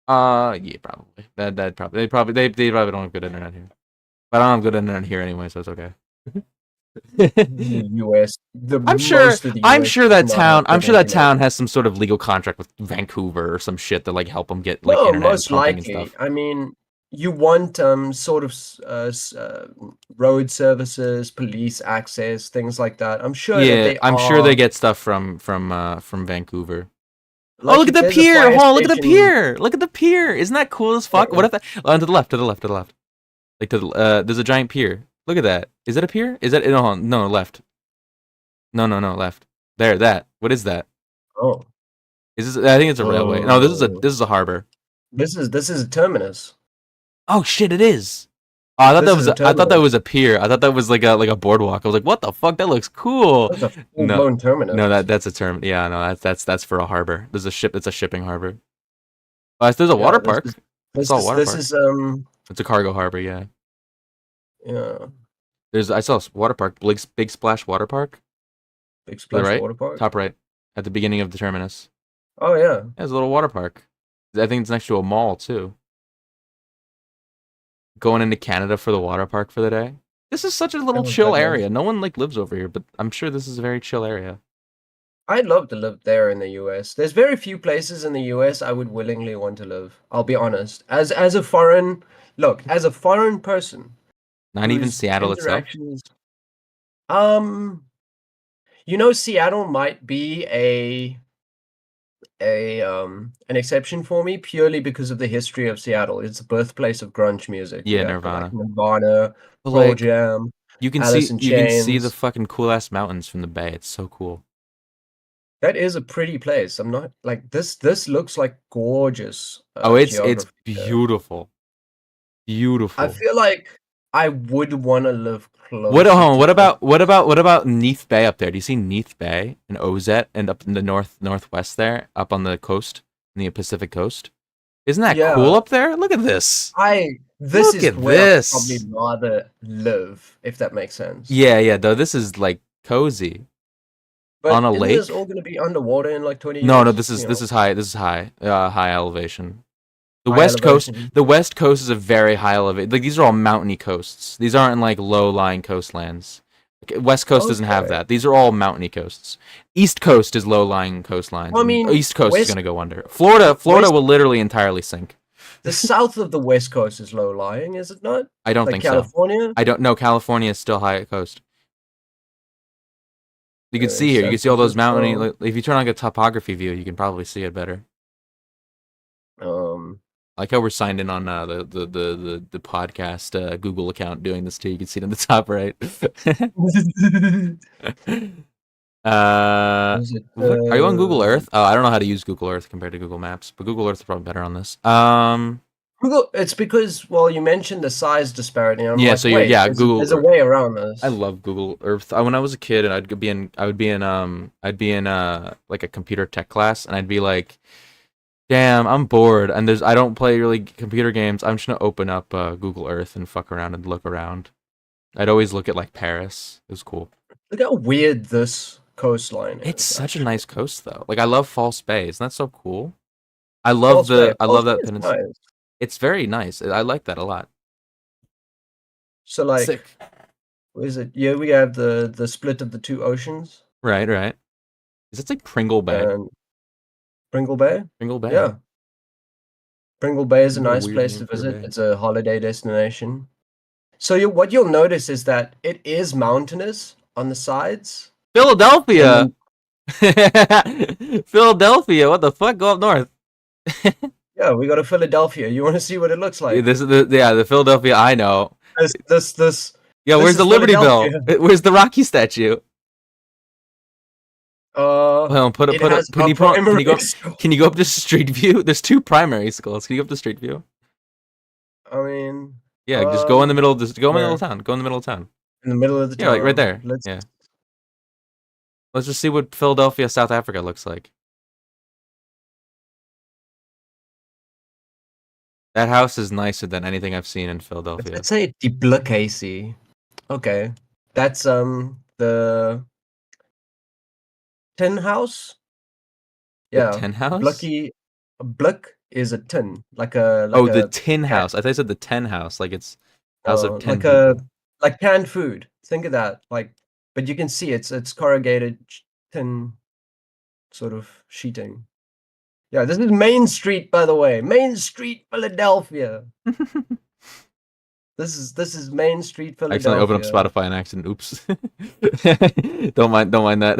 Yeah, probably. That probably they probably don't have good internet here. But I don't have good internet here anyway, so it's okay. The US, the most of the I'm US sure does that not have town I'm good sure that internet. town has some sort of legal contract with Vancouver or some shit to like help them get like No, internet and most pumping and likely. stuff. I mean, you want sort of road services, police access, things like that. I'm sure that Yeah, they I'm sure they are get stuff from Vancouver. Oh, like look at if the there's a pier! fire Hold on, look at the station. pier! Look at the pier! Isn't that cool as fuck? What if that? Oh, to the left, to the left, to the left. Like to the there's a giant pier. Look at that. Is that a pier? Is that no left? No left. There, that. What is that? Oh, Is this? I think it's a railway. No, oh, this is a harbor. this is a terminus. Oh shit! It is. Oh, This is a I thought that terminus. was a pier. I thought that was like a boardwalk. I was like, what the fuck? That looks cool. That's a full No, blown terminus. no, that's a term. Yeah, no, that's for a harbor. There's a ship. It's a shipping harbor. There's a water Yeah, park. I saw a water this park. is It's a cargo harbor. Yeah. yeah. I saw a water park. Big Splash Water Park. Big To the Splash right, Water Park. top right, at the beginning of the terminus. Oh yeah. Yeah, there's a little water park. I think it's next to a mall too. Going into Canada for the water park for the day. This is such a little Oh chill goodness. area. No one like lives over here, but I'm sure this is a very chill area. I'd love to live there in the US. There's very few places in the US I would willingly want to live. I'll be honest. As a foreign as a foreign person Not even whose Seattle itself. interactions Seattle might be an exception for me purely because of the history of Seattle. It's the birthplace of grunge music. You Yeah, have like Nirvana. Nirvana, But Pearl like Jam, you can Alice see in the Chains. fucking cool ass mountains from the bay. It's so cool. That is a pretty place. I'm not like this looks like gorgeous Oh, it's geography there. beautiful. I Beautiful. feel like I would want to live What closer to the what about Neath Bay up there? Do you see Neath Bay and Ozette and up in the northwest there, up on the coast, in the Pacific coast? Isn't that Yeah, cool up there? Look at this. this Look is at where I'd probably this. rather live, if that makes sense. Yeah, though this is like cozy on But a isn't this lake. all going to be underwater in like 20 No, years? this is high. This is high elevation. High elevation. The West Coast is a very high elevation. Like these are all mountainy coasts. These aren't like low-lying coastlands. West Coast doesn't have Okay. that. These are all mountainy coasts. East Coast is low-lying coastlines, Well, I and mean, East Coast is west gonna go under. Florida west will literally entirely sink. the south of the West Coast is low lying, is it not? I don't Like think so. California? I don't know. California is still high coast. You can see here. You San can see all those mountainy. Francisco. Like, if you turn on a topography view, you can probably see it better. Um, I like how we're signed in on the podcast Google account doing this too. You can see it in the top right. is it Are you on Google Earth? Oh, I don't know how to use Google Earth compared to Google Maps, but Google Earth is probably better on this. Google? It's because you mentioned the size disparity, and I'm Yeah. like, So wait, Google. there's a way around I this. love Google Earth. When I was a kid, and I'd be in like a computer tech class, and I'd be like, damn, I'm bored, and I don't play really computer games. I'm just gonna open up Google Earth and fuck around and look around. I'd always look at like Paris. It was cool. Look how weird this coastline It's is, such a actually. nice coast though. Like I love False Bay. Isn't that so cool? False Bay. I False love Bay that is peninsula. nice. It's very nice. I like that a lot. So, like, Sick. what is it? Yeah, we have the split of the two oceans Right. Is it like Pringle Bay? and Pringle Bay. Pringle Bay. Yeah, Pringle Bay is a What a nice weird place name to for a visit. bay. It's a holiday destination. So what you'll notice is that it is mountainous on the sides, and Philadelphia. then Philadelphia. What the fuck? Go up north. yeah, we go to Philadelphia. You want to see what it looks Yeah, like? this is the Philadelphia I know. This Yeah, this where's the is Liberty Bell? Philadelphia. Where's the Rocky statue? Well, It has a primary school. can you go up to Street View? There's two primary schools. Can you go up to Street View? I mean, Yeah, just go in the middle of go in the middle where? of town. Go in the middle of town. In the middle of the Yeah, like right town. there. Yeah. Let's just see what Philadelphia, South Africa looks like. That house is nicer than anything I've seen in Philadelphia. Let's say Duplicacy. Okay, that's the tin house. The Yeah, tin house? Blucky. Bluck is a tin, like a The tin cat, house. I thought you said the ten house, like it's house of 10 like a people. like canned food. Think of that. Like, but you can see it's corrugated tin sort of sheeting. Yeah, this is Main Street, by the way. Main Street, Philadelphia. This is Main Street, I accidentally opened up Philadelphia. Spotify and accident. Oops. Don't mind that.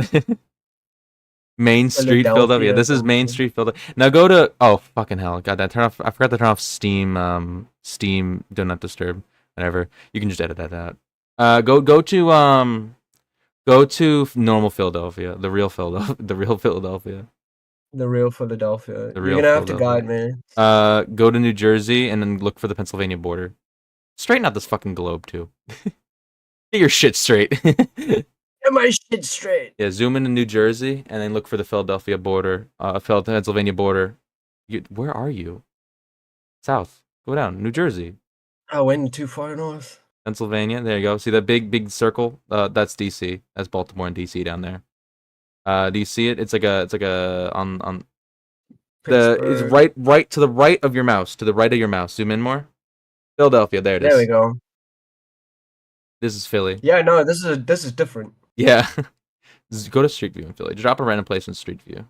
Main Street, Philadelphia. Philadelphia. This is Main Street, Philadelphia. Now go to fucking hell. God, that turn off. I forgot to turn off Steam Do Not Disturb. Whatever. You can just edit that out. Go to normal Philadelphia, the real Philadelphia, the real Philadelphia, The real Philadelphia. the You're real gonna have to Philadelphia. guide me. Go to New Jersey and then look for the Pennsylvania border. Straighten out this fucking globe too. Get your shit straight. Get my shit straight. Yeah, zoom into New Jersey and then look for the Philadelphia border, Pennsylvania border. Where are you? South. Go down. New Jersey. I went too far north. Pennsylvania. There you go. See that big circle? That's DC. That's Baltimore and DC down there. Do you see it? It's like a on it's Pittsburgh. right to the right of your mouse, to the right of your mouse. Zoom in more. Philadelphia, there it There we is. go. This is Philly. Yeah, no, this is different. Yeah. Go to Street View in Philly. Drop a random place in Street View.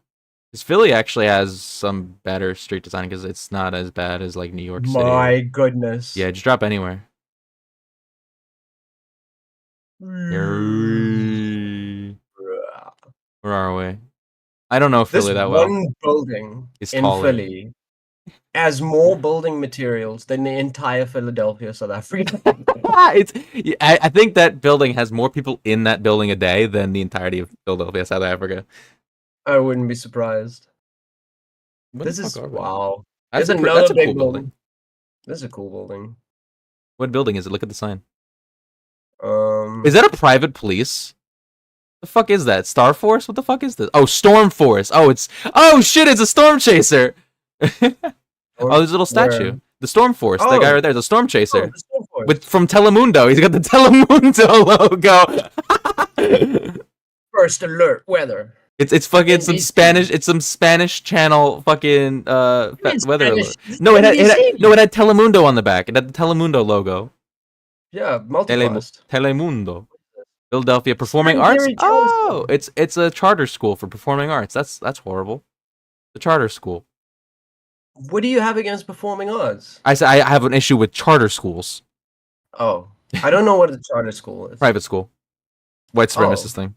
Because Philly actually has some better street design because it's not as bad as like New York City. My goodness. Yeah, just drop anywhere. Mm. Where are we? I don't know This Philly that well. one building It's in taller. Philly has more building materials than the entire Philadelphia, South Africa. I think that building has more people in that building a day than the entirety of Philadelphia, South Africa. I wouldn't be surprised. What This the is fuck are we? wow. That's There's a another cool big building. This is a cool building. What building is it? Look at the sign. Um, Is that a private police? The fuck is that? Star Force? What the fuck is this? Oh, Storm Force. Oh shit, it's a storm chaser. Oh, there's a little statue. where? The Storm Force. That guy Oh, right there, the storm oh, chaser. the Storm Force. With from Telemundo. He's got the Telemundo logo. First alert weather. It's fucking some NBC. Spanish. It's some Spanish channel fucking It's weather Spanish. alert. It's No, it had NBC. Telemundo on the back. It had the Telemundo logo. Yeah, multicast. Telemundo. Philadelphia Performing San Arts. Gary Oh, Telescope. it's a charter school for performing arts. That's horrible. The charter school. What do you have against performing arts? I say I have an issue with charter schools. Oh, I don't know what a charter school is. Private school. White supremacist thing.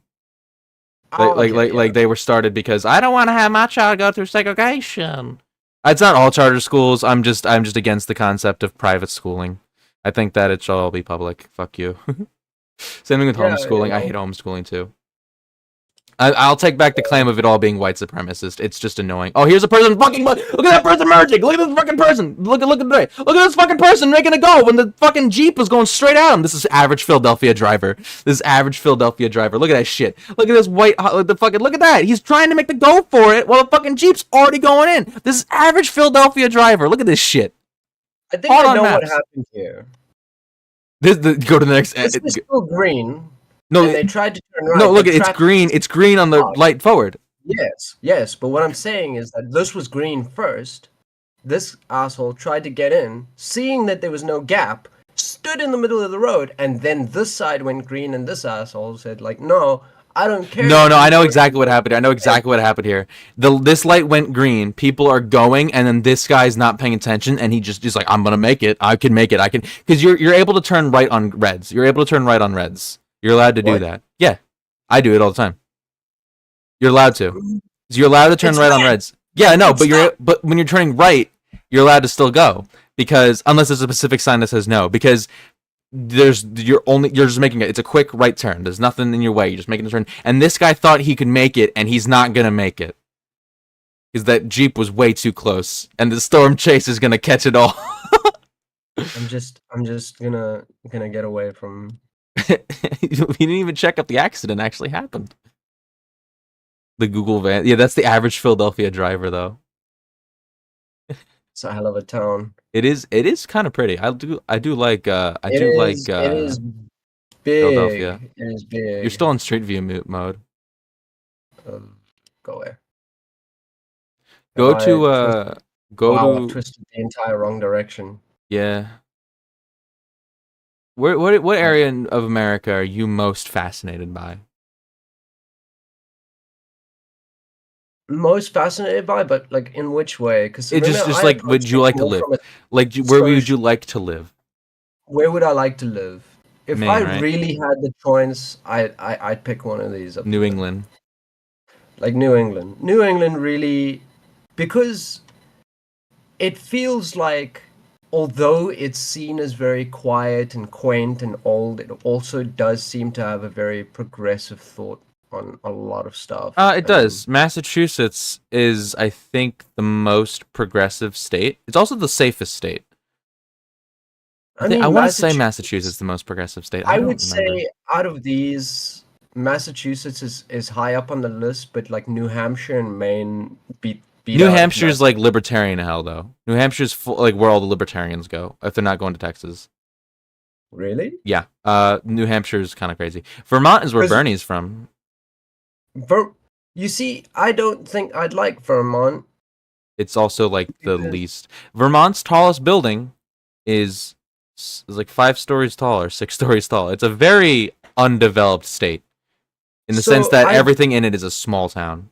Oh, Like they were started because I don't want to have my child go through segregation. It's not all charter schools. I'm just against the concept of private schooling. I think that it should all be public. Fuck you. Same thing with Yeah, homeschooling. you I know. hate homeschooling too. I'll take back the claim of it all being white supremacist. It's just annoying. Oh, here's a person fucking. Look at that person merging. Look at this fucking person. Look at this fucking person making a go when the fucking Jeep was going straight at him. This is average Philadelphia driver. Look at that shit. Look at this white. Look at that. He's trying to make the go for it while the fucking Jeep's already going in. This is average Philadelphia driver. Look at this shit. I think Hold I on know what maps. happened here. Go to the next. This was still green, No, and they tried to turn right. no. Look, but it's traffic- green. It's green on the light forward. Yes, but what I'm saying is that this was green first. This asshole tried to get in, seeing that there was no gap, stood in the middle of the road, and then this side went green, and this asshole said, like, no, I don't care. No, I know exactly what happened. I know exactly what happened here. This light went green. People are going, and then this guy's not paying attention, and he's like, I'm gonna make it. I can make it. I can, because you're able to turn right on reds. You're able to turn right on reds. You're allowed to do What? that. Yeah, I do it all the time. You're allowed to. You're allowed to turn It's right on red. reds. Yeah, no, It's but when you're turning right, you're allowed to still go because unless there's a specific sign that says no, because you're just making it. It's a quick right turn. There's nothing in your way. You're just making a turn. And this guy thought he could make it, and he's not gonna make it because that Jeep was way too close, and the storm chase is gonna catch it all. I'm just gonna get away from. He didn't even check if the accident actually happened. The Google van. Yeah, that's the average Philadelphia driver, though. It's a hell of a town. It is kind of pretty. I do like It is big. Philadelphia. It is big. You're still in Street View mode. Go where? Go Have to I I've twisted the entire wrong direction. yeah. What area of America are you most fascinated by? Most fascinated by, but like in which way? Because It just like would you like to live? Like where would you like to live? Where would I like to live? If Maine, I right? really had the choice, I'd pick one of these. New England. Like New England. New England really, because it feels like, although it's seen as very quiet and quaint and old, it also does seem to have a very progressive thought on a lot of stuff. It does. Massachusetts is, I think, the most progressive state. It's also the safest state. I want to say Massachusetts is the most progressive state. I don't would remember. say out of these, Massachusetts is high up on the list, but like New Hampshire and Maine beat New out Hampshire's like libertarian hell, though. New Hampshire's like where all the libertarians go if they're not going to Texas. Really? Yeah. New Hampshire's kind of crazy. Vermont is where 'Cause- Bernie's from. You see, I don't think I'd like Vermont. It's also like the Because least. Vermont's tallest building is like 5 stories tall or 6 stories tall. It's a very undeveloped state in the sense so that I everything in it is a small town.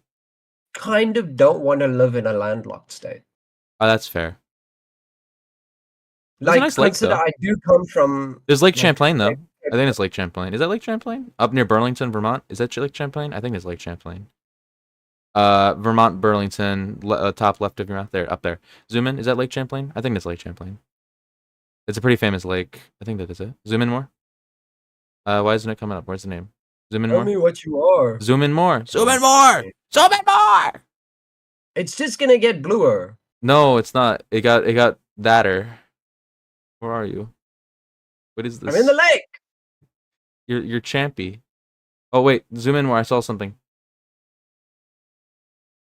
kind of don't want to live in a landlocked state. Oh, that's fair. There's a Like, nice lake consider though. I do come from There's Lake like Champlain though. I think it's Lake Champlain. Is that Lake Champlain? Up near Burlington, Vermont? Is that Lake Champlain? I think it's Lake Champlain. Vermont, Burlington, top left of your map there, up there. Zoom in. Is that Lake Champlain? I think it's Lake Champlain. It's a pretty famous lake. I think that is it. Zoom in more. Why isn't it coming up? Where's the name? Zoom in Tell more. me what you are. Zoom in more. Zoom in more. Zoom in more. It's just gonna get bluer. No, it's not. It got thatter. Where are you? What is this? I'm in the lake. You're champy. Oh wait, zoom in more. I saw something.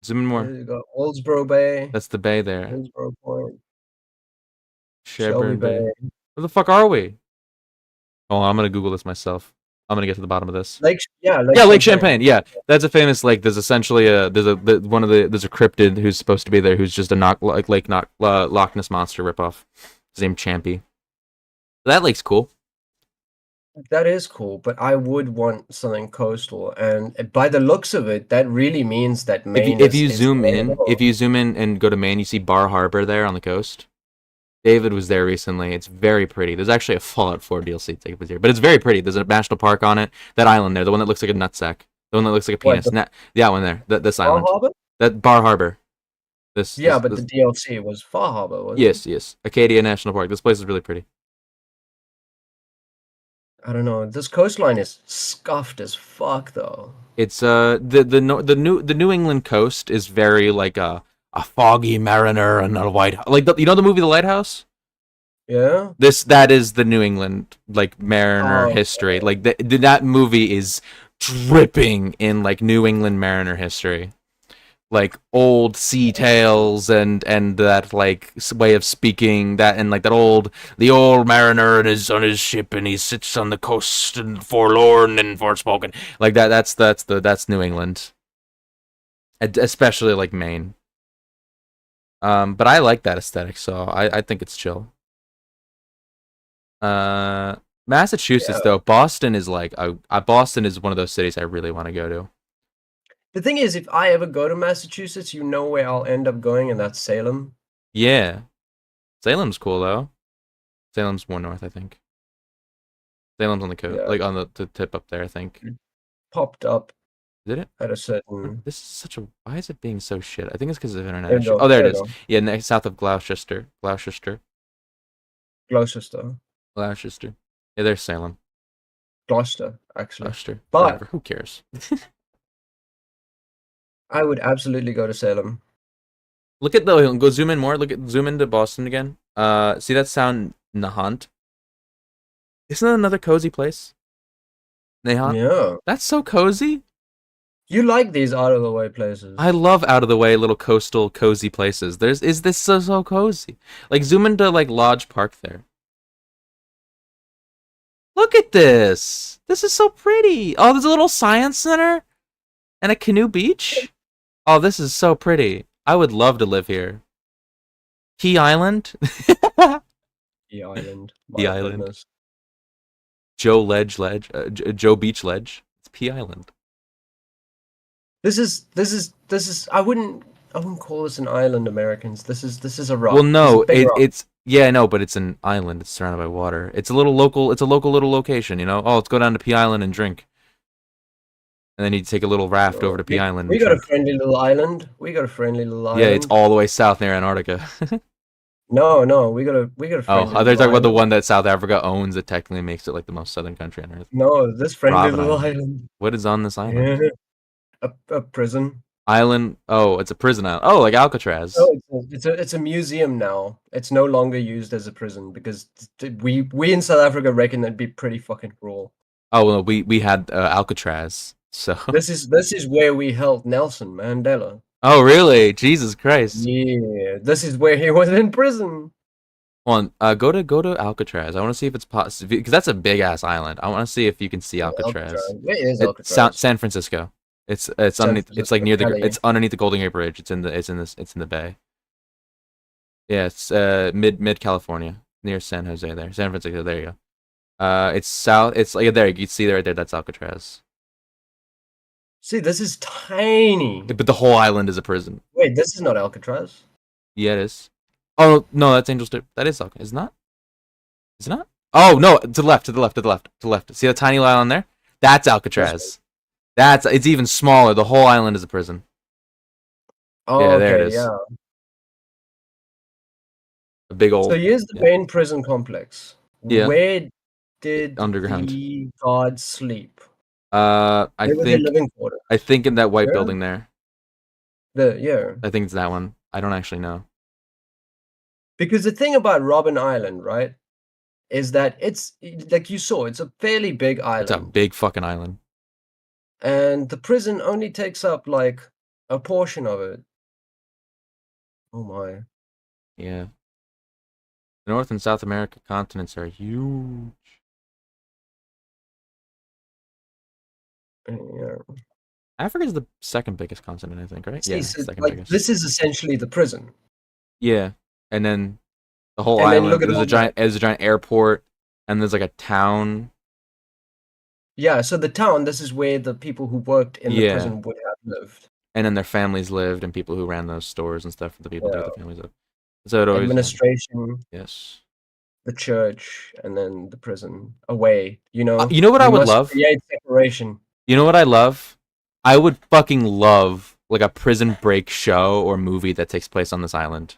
Zoom in more. You got Oldsboro Bay, That's the bay there. Hillsborough Point, Shelby Shelburne Bay. Bay. Where the fuck are we? Oh, I'm gonna Google this myself. I'm gonna get to the bottom of this. Lake Lake Champlain. Yeah, that's a famous lake. There's essentially there's a cryptid who's supposed to be there, who's just a Loch Ness monster ripoff. His name Champy. That lake's cool. That is cool, but I would want something coastal, and by the looks of it, that really means that Maine. If you zoom in and go to Maine, you see Bar Harbor there on the coast. David was there recently. It's very pretty. There's actually a Fallout 4 DLC take place here, but it's very pretty. There's a national park on it. That island there, the one that looks like a nutsack, the one that looks like a penis. That one there. This island. Harbor? That Bar Harbor. The DLC was Far Harbor, wasn't it? Yes. Acadia National Park. This place is really pretty. I don't know. This coastline is scuffed as fuck, though. It's the New England coast is very like a foggy mariner and a white you know the movie The Lighthouse. Yeah. That is the New England like mariner history. Like that movie is dripping in like New England mariner history. Like old sea tales and that like way of speaking that and like the old mariner is on his ship and he sits on the coast and forlorn and forspoken like that's New England, especially like Maine. But I like that aesthetic, so I think it's chill. Massachusetts though, Boston is like Boston is one of those cities I really want to go to. The thing is, if I ever go to Massachusetts, you know where I'll end up going, and that's Salem. Yeah. Salem's cool, though. Salem's more north, I think. Salem's on the coast, like on the tip up there, I think. Popped up. Did it? At a certain... This is such a... Why is it being so shit? I think it's because of internet issue. Oh, there it is. Yeah, south of Gloucester. Gloucester. Yeah, there's Salem. Gloucester, actually. Gloucester. But... Whatever. Who cares? I would absolutely go to Salem. Look at go zoom in more. Zoom into Boston again. See that sound Nahant? Isn't that another cozy place? Nahant? Yeah. That's so cozy. You like these out of the way places. I love out of the way little coastal cozy places. Is this so cozy? Like zoom into like Lodge Park there. Look at this. This is so pretty. Oh, there's a little science center and a canoe beach. Oh, this is so pretty. I would love to live here. Key Island. Key Island. Key Island. Joe Beach Ledge. It's Key Island. This is. I wouldn't call this an island, Americans. This is a rock. Well, no, it's yeah, no, but it's an island. It's surrounded by water. It's a local little location. You know. Oh, let's go down to Key Island and drink. And then you take a little raft over to Pea Island. We got a friendly little island. Yeah, it's all the way south near Antarctica. No, we got a friendly. Oh, they're talking about the one that South Africa owns that technically makes it like the most southern country on Earth. No, this friendly little island. What is on this island? Yeah. A prison. Island. Oh, it's a prison island. Oh, like Alcatraz. Oh, it's a museum now. It's no longer used as a prison because we in South Africa reckon that'd be pretty fucking cruel. Oh well, we had Alcatraz. So this is where we held Nelson Mandela. Oh really? Jesus Christ! Yeah, this is where he was in prison. Go to Alcatraz. I want to see if it's possible because that's a big ass island. I want to see if you can see Alcatraz. Where is Alcatraz? San Francisco. It's San underneath. It's like Francisco near the. Valley. It's underneath the Golden Gate Bridge. It's in the. It's in the bay. Yeah, it's mid California near San Jose there. San Francisco. There you go. It's south. It's like there. You can see there right there. That's Alcatraz. See, this is tiny. But the whole island is a prison. Wait, this is not Alcatraz. Yeah, it is. Oh no, that's Angel Strip. That is Alcatraz. Is it not? Is it not? Oh no, to the left, to the left, to the left, to the left. See that tiny little island there? That's Alcatraz. It's even smaller. The whole island is a prison. Oh, Yeah, okay, there it is. yeah. A big old. So here's the main prison complex. Yeah. Where did Underground. the guards sleep? I Where were their think living quarters? I think in that white Yeah. building there. Yeah. I think it's that one. I don't actually know. Because the thing about Robben Island, right, is that it's like you saw, it's a fairly big It's a island. big fucking island. And the prison only takes up like a portion of it. Oh my. Yeah. The North and South America continents are huge. Yeah. Africa is the second biggest continent, I think, right? See, Yeah, so, second like biggest. this is essentially the prison. Yeah, and then the whole And then island. look at There's all a giant. There's a giant airport, and there's like a town. Yeah, so the town, this is where the people who worked in the Yeah. prison would have lived. And then their families lived, and people who ran those stores and stuff for the people to Yeah. get their families up. So it always. Administration, Yes. the church, and then the prison. Away, you know. You know what I would must love? create separation. You know what I love? I would fucking love like a prison break show or movie that takes place on this island.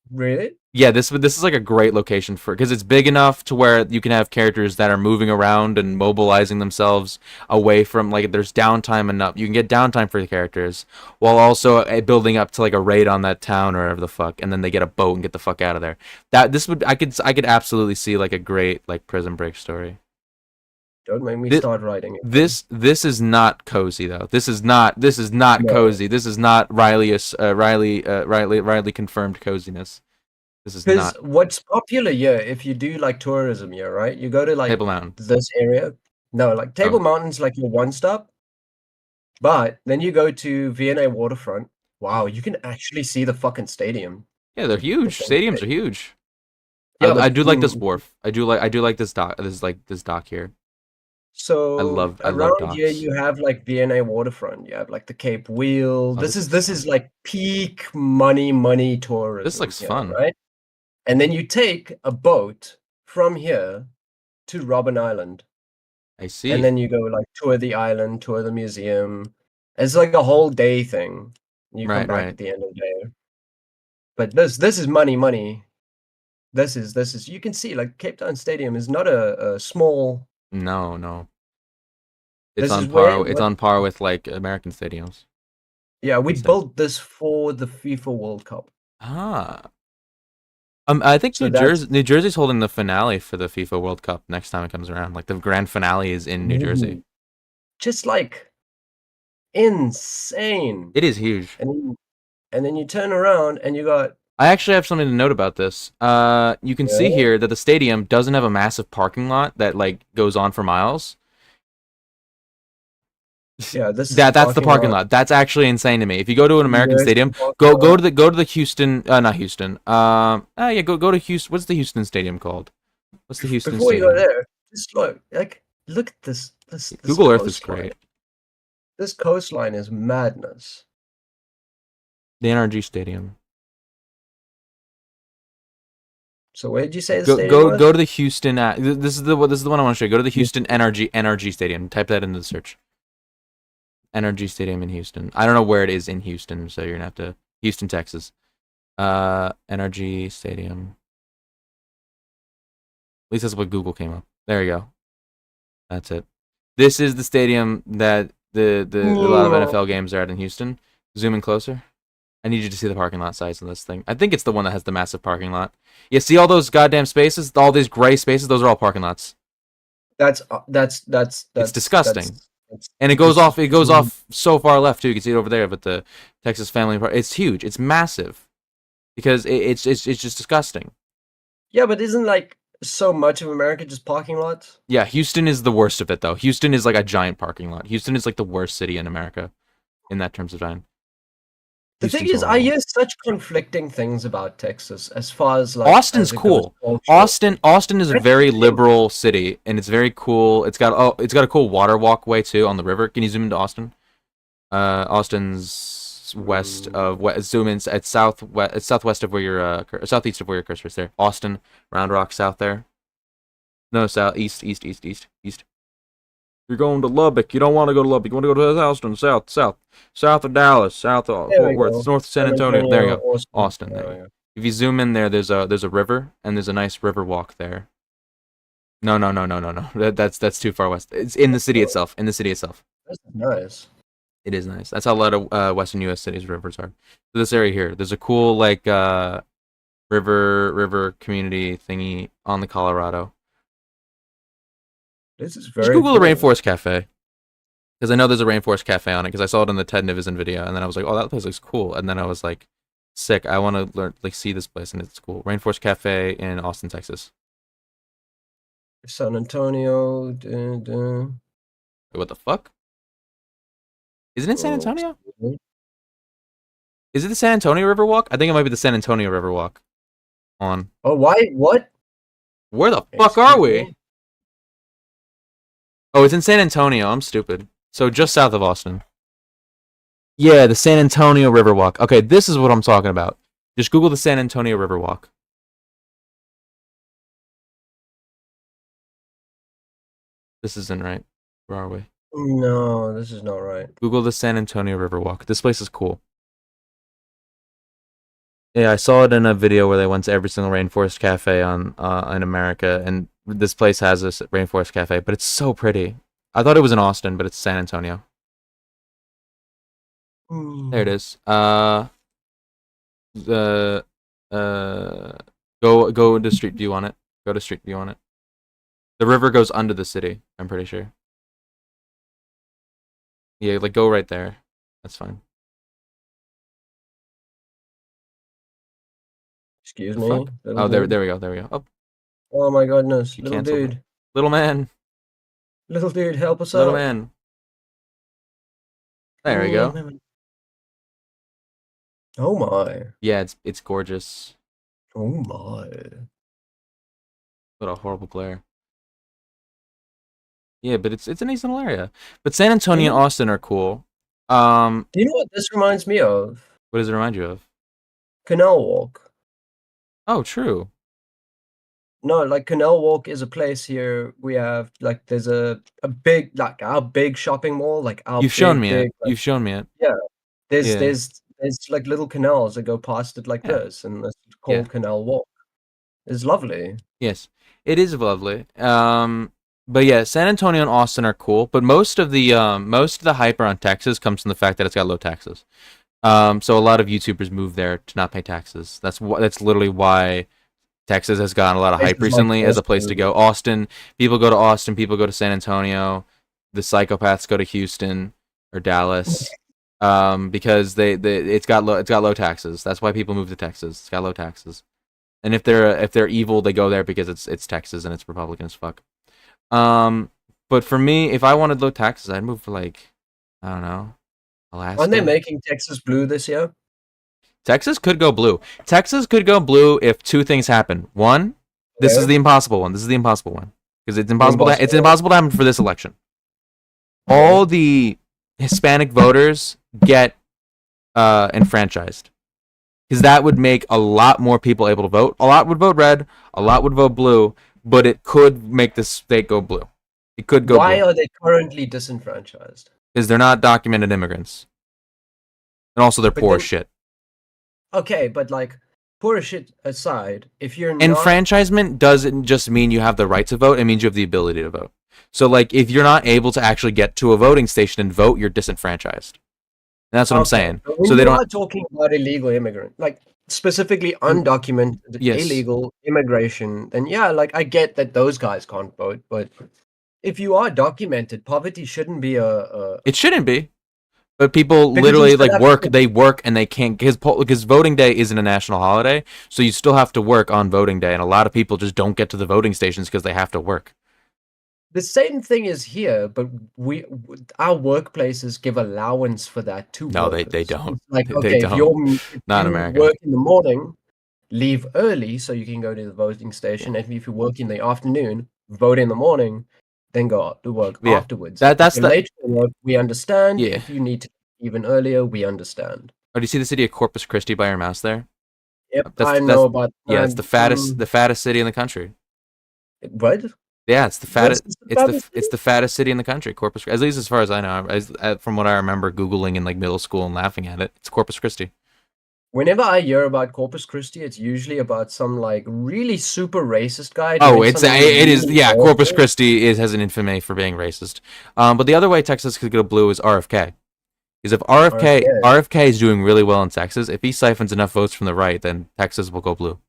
Really? Yeah, this is like a great location for because it's big enough to where you can have characters that are moving around and mobilizing themselves away from like there's downtime enough. You can get downtime for the characters while also building up to like a raid on that town or whatever the fuck, and then they get a boat and get the fuck out of there. I could absolutely see like a great like prison break story. Don't make me start writing it. This is not cozy though. This is not No. cozy. This is not Riley confirmed coziness. This is Because not what's popular here, if you do like tourism here, right? You go to like Table Mountain. this area. No, like Table Oh. Mountain's like your one stop. But then you go to V&A Waterfront. Wow, you can actually see the fucking stadium. Yeah, they're huge. Stadiums are huge. Yeah, I do like this wharf. I do like this dock. This dock here. So I love around here docks. you have like V&A Waterfront. You have like the Cape Wheel. Oh, this this is like peak money tourism. This looks here, fun. right? And then you take a boat from here to Robben Island. I see. And then you go like tour the island, tour the museum. It's like a whole day thing. You come back at the end of the day. But this is money. This is you can see like Cape Town Stadium is not a small. No. It's This on is par. where- It's on par with like American stadiums. Yeah, we Insane. built this for the FIFA World Cup. Ah. I think So New Jersey's holding the finale for the FIFA World Cup next time it comes around. Like the grand finale is in New Jersey. Just like insane. It is huge. And then you turn around and you got. I actually have something to note about this. You can see here that the stadium doesn't have a massive parking lot that like goes on for miles. Yeah, this is that's the parking lot. That's actually insane to me. If you go to an American stadium, go to the Houston, not Houston. Go to Houston. What's the Houston stadium called? What's the Houston Before stadium? you go there, just look at this. This Google Earth is coastline. great. This coastline is madness. The NRG Stadium. So where did you say the stadium was? Go to the Houston. This is the one I want to show you. Go to the Houston NRG Stadium. Type that into the search. NRG Stadium in Houston. I don't know where it is in Houston, so you're gonna have to Houston, Texas. NRG Stadium. At least that's what Google came up. There you go. That's it. This is the stadium that a lot of NFL games are at in Houston. Zoom in closer. I need you to see the parking lot size on this thing. I think it's the one that has the massive parking lot. You see all those goddamn spaces? All these gray spaces? Those are all parking lots. That's It's disgusting. And it goes off so far left too. You can see it over there, but the Texas Family Park. It's huge. It's massive. Because it's just disgusting. Yeah, but isn't like so much of America just parking lots? Yeah, Houston is the worst of it though. Houston is like a giant parking lot. Houston is like the worst city in America in that terms of time. The thing Houston's is, I horrible. hear such conflicting things about Texas as far as like Austin's as it goes cool. cultural. Austin is a That's very the thing. liberal city and it's very cool. It's got a cool water walkway too on the river. Can you zoom into Austin? Austin's west of zoom in at southwest. It's southwest of where your southeast of where your cursor is there. Austin, Round Rock, south there. No, south, east. You're going to Lubbock. You don't want to go to Lubbock. You want to go to Austin, south of Dallas, south of There we Fort Worth, go. it's north of San San Antonio. There you Antonio, go, Austin. Austin. There There you we go. go. If you zoom in there, there's a river and there's a nice river walk there. No. That's too far west. It's in the city Oh, itself. In the city itself. that's nice. It is nice. That's how a lot of Western U.S. cities rivers are. So this area here, there's a cool like river community thingy on the Colorado. This is Just very Google the cool. Rainforest Cafe. Because I know there's a Rainforest Cafe on it. Because I saw it in the Ted Nivison video, and then I was like, "Oh, that place looks cool." And then I was like, "Sick! I want to learn, like, see this place, and it's cool." Rainforest Cafe in Austin, Texas. San Antonio. Dun, dun. Wait, what the fuck? Is it in San Oh, Antonio? excuse me. Is it the San Antonio Riverwalk? I think it might be the San Antonio Riverwalk. On Oh, why? What? where the fuck are Excuse we? me? Oh, it's in San Antonio. I'm stupid. So just south of Austin. Yeah, the San Antonio Riverwalk. Okay, this is what I'm talking about. Just Google the San Antonio Riverwalk. This isn't right. Where are we? No, this is not right. Google the San Antonio Riverwalk. This place is cool. Yeah, I saw it in a video where they went to every single rainforest cafe on in America, and this place has this rainforest cafe, but it's so pretty. I thought it was in Austin, but it's San Antonio. There it Hmm. is. The uh, go to Street View on it. Go to Street View on it. The river goes under the city. I'm pretty sure. Yeah, like go right there. That's fine. Excuse The me, fuck? little Oh, there, dude. there we go. There we go. Oh, Oh my goodness, you little canceled me. dude. Little man. Little dude, help us Little out. man. There we go. Oh my. Yeah, it's gorgeous. Oh my. What a horrible glare. Yeah, but it's a nice little area. But San Antonio and Austin are cool. Do you know what this reminds me of? What does it remind you of? Canal Walk. Oh, true. No, like Canal Walk is a place here. We have like there's a big like our big shopping mall, like our You've shown me it. big like You've shown me it. yeah. There's Yeah. there's there's like little canals that go past it like Yeah. this, and it's Yeah. called Canal Walk. It's lovely. Yes. It is lovely. But yeah, San Antonio and Austin are cool, but most of the hype around Texas comes from the fact that it's got low taxes. So a lot of YouTubers move there to not pay taxes. That's literally why Texas has gotten a lot of hype Places like recently as a place to Austin. go. Austin, people go to Austin, people go to San Antonio, the psychopaths go to Houston or Dallas, because it's got low taxes. That's why people move to Texas. It's got low taxes, and if they're evil, they go there because it's Texas and it's Republican as fuck. But for me, if I wanted low taxes, I'd move for like I don't know, Aren't they Alaska. making Texas blue this year? Texas could go blue. Texas could go blue if two things happen. One, this is Okay. the impossible one. This is the impossible one because it's The impossible. It's impossible. impossible to happen for this election. Okay. All the Hispanic voters get enfranchised because that would make a lot more people able to vote. A lot would vote red. A lot would vote blue. But it could make the state go blue. It could go Why blue are they currently disenfranchised? because they're not documented immigrants, and also they're But poor then, as shit. okay, but like, poor shit aside, if you're not Enfranchisement doesn't just mean you have the right to vote, it means you have the ability to vote. So like if you're not able to actually get to a voting station and vote, you're disenfranchised. And that's what I'm okay, saying. but when So they you don't are talking about illegal immigrant, like specifically undocumented yes. illegal immigration, then yeah, like I get that those guys can't vote, but if you are documented, poverty shouldn't be a It shouldn't be. But people Because you literally still like have work. to. They work and they can't because voting day isn't a national holiday, so you still have to work on voting day, and a lot of people just don't get to the voting stations because they have to work. The same thing is here, but our workplaces give allowance for that to No, they workers. don't. It's like, They okay, if don't. if Not in you America. work in the morning, leave early so you can go to the voting Yeah. station. And if you work in the afternoon, vote in the morning, then go out to work Yeah. afterwards. That If that's you're the late for work, we understand. yeah. If you need to leave even earlier, we understand. Oh, do you see the city of Corpus Christi by your mouse there? Yep, That's I know that's about yeah. It's the fattest city in the country. what? Yeah, it's the What's fattest. the It's the fattest it's city? the fattest city in the country. Corpus, at least as far as I know, from what I remember googling in like middle school and laughing at it, it's Corpus Christi. Whenever I hear about Corpus Christi, it's usually about some like really super racist guy Oh, doing something it is really yeah. Corpus awful. Christi has an infamy for being racist. But the other way Texas could go blue is RFK. Because if RFK. RFK is doing really well in Texas, if he siphons enough votes from the right, then Texas will go blue.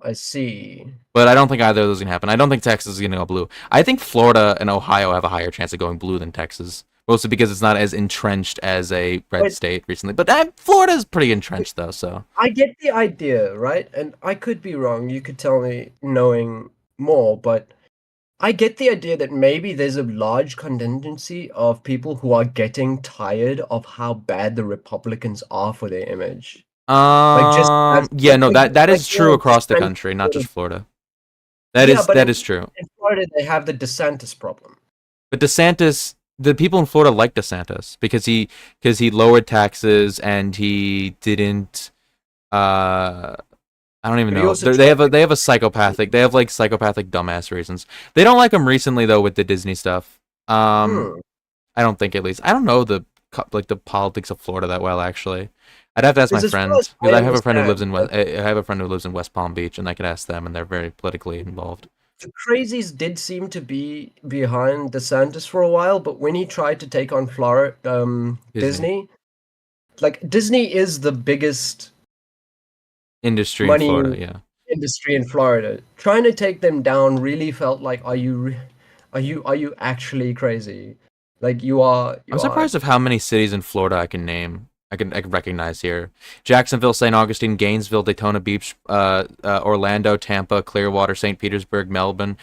I see. But I don't think either of those is gonna happen. I don't think Texas is gonna go blue. I think Florida and Ohio have a higher chance of going blue than Texas, mostly because it's not as entrenched as a red But state recently. But Florida is pretty entrenched though. So I get the idea, right? And I could be wrong. You could tell me knowing more, but I get the idea that maybe there's a large contingency of people who are getting tired of how bad the Republicans are for their image. Like just as yeah, no, that like is true across the DeSantis country, not sort of- just Florida. yeah, but That is true. in Florida they have the DeSantis problem. But DeSantis, the people in Florida like DeSantis because he lowered taxes and he didn't. I don't even But he know. also tried to They have a psychopathic. They have like psychopathic dumbass reasons. They don't like him recently though with the Disney stuff. hmm. I don't think at least. I don't know like the politics of Florida that well actually. I'd have to ask my Because as far friend as because I I have a friend who lives understand, in I have a friend who lives in West Palm Beach, and I could ask them, and they're very politically involved. the crazies did seem to be behind DeSantis for a while, but when he tried to take on Florida, Disney Disney, like Disney is the biggest industry in money Florida, yeah. industry in Florida. Trying to take them down really felt like, are you actually crazy? Like I'm you are. surprised of how many cities in Florida I can name. I can recognize here: Jacksonville, St. Augustine, Gainesville, Daytona Beach, Orlando, Tampa, Clearwater, St. Petersburg, Melbourne,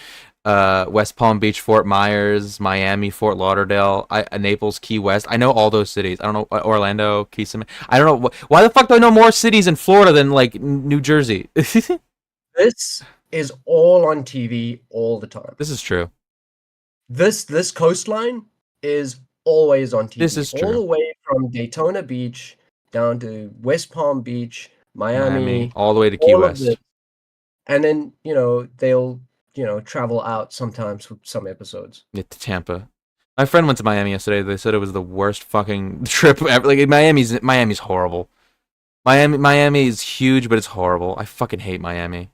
West Palm Beach, Fort Myers, Miami, Fort Lauderdale, Naples, Key West. I know all those cities. I don't know Orlando, Kissimmee. I don't know why the fuck do I know more cities in Florida than like New Jersey. This is all on TV all the time. This is true. This coastline is always on This TV, is all true. the way from Daytona Beach down to West Palm Beach, Miami, Miami, all the way to Key all of this. West. And then, they'll, travel out sometimes for some episodes. Yeah, to Tampa. My friend went to Miami yesterday. They said it was the worst fucking trip ever. Like Miami's horrible. Miami is huge, but it's horrible. I fucking hate Miami.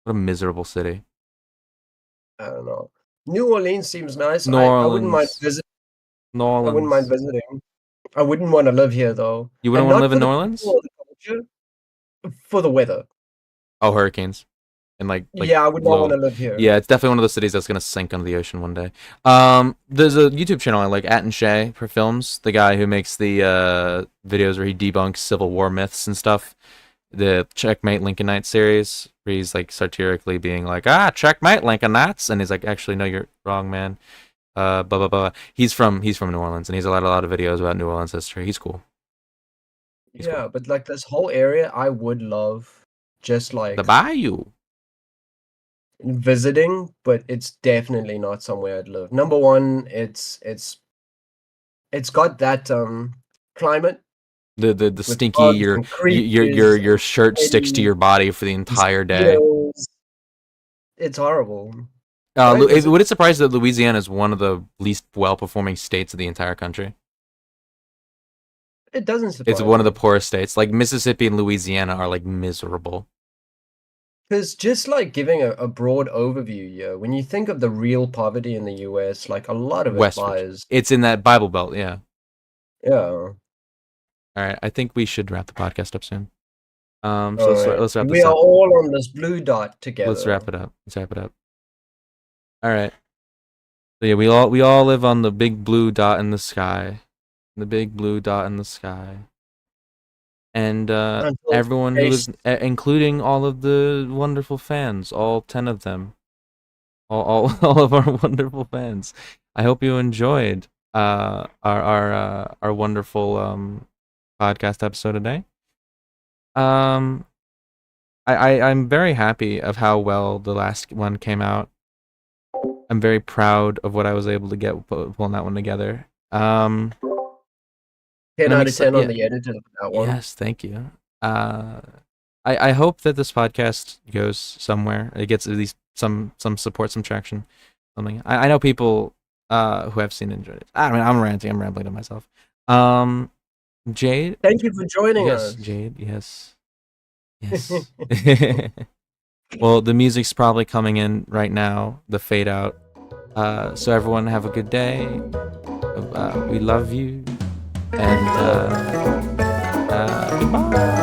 What a miserable city. I don't know. New Orleans seems nice. New I wouldn't mind Orleans. visit. New I wouldn't mind Orleans. visiting. I wouldn't want to live here though, You wouldn't and want to not live for in New the people Orleans? or the culture, for the weather. Oh, hurricanes. And like Yeah, I would not want low. to live here. Yeah, it's definitely one of those cities that's gonna sink under the ocean one day. There's a YouTube channel I like, At and Shay for films. The guy who makes the videos where he debunks Civil War myths and stuff. The Checkmate Lincolnite series, where he's like satirically being like, checkmate Lincolnites, and he's like, actually, no, you're wrong, man. Blah blah blah. He's from New Orleans, and he's a lot of videos about New Orleans history. He's cool. He's cool. Yeah, but like this whole area, I would love just The like Bayou. visiting, but it's definitely not somewhere I'd live. Number one, it's got that climate The with stinky bugs and creatures your shirt and sticks to sweaty your body for the entire day. mosquitoes. It's horrible. Try Would visit. it surprise that Louisiana is one of the least well performing states of the entire country? It doesn't It's surprise one of the me. poorest states. Like Mississippi and Louisiana are like miserable. Because just like giving a broad overview here, when you think of the real poverty in the US, like a lot of it West Virginia. lies. It's in that Bible Belt, yeah. Yeah. All right, I think we should wrap the podcast up soon. So All right. let's wrap We this are up. all on this blue dot Let's together. wrap it up. Let's wrap it up. All right. So yeah, we all live on the big blue dot in the sky. The big blue dot in the sky. And Until everyone who space. lives, including all of the wonderful fans, all 10 of them, all of our wonderful fans. I hope you enjoyed our wonderful podcast episode today. Um, I'm very happy of how well the last one came out. I'm very proud of what I was able to get pulling that one together. 10 And I'm out of 10 excited. on Yeah, the editor for that one. yes, thank you. Uh, I hope that this podcast goes somewhere. It gets at least some support, some traction, something. I know people who have seen it enjoyed it. I mean, I'm rambling to myself. Jade, Thank you for joining yes, us. Jade, yes, yes. Well, the music's probably coming in right now. The fade out. So everyone have a good day. We love you, and goodbye.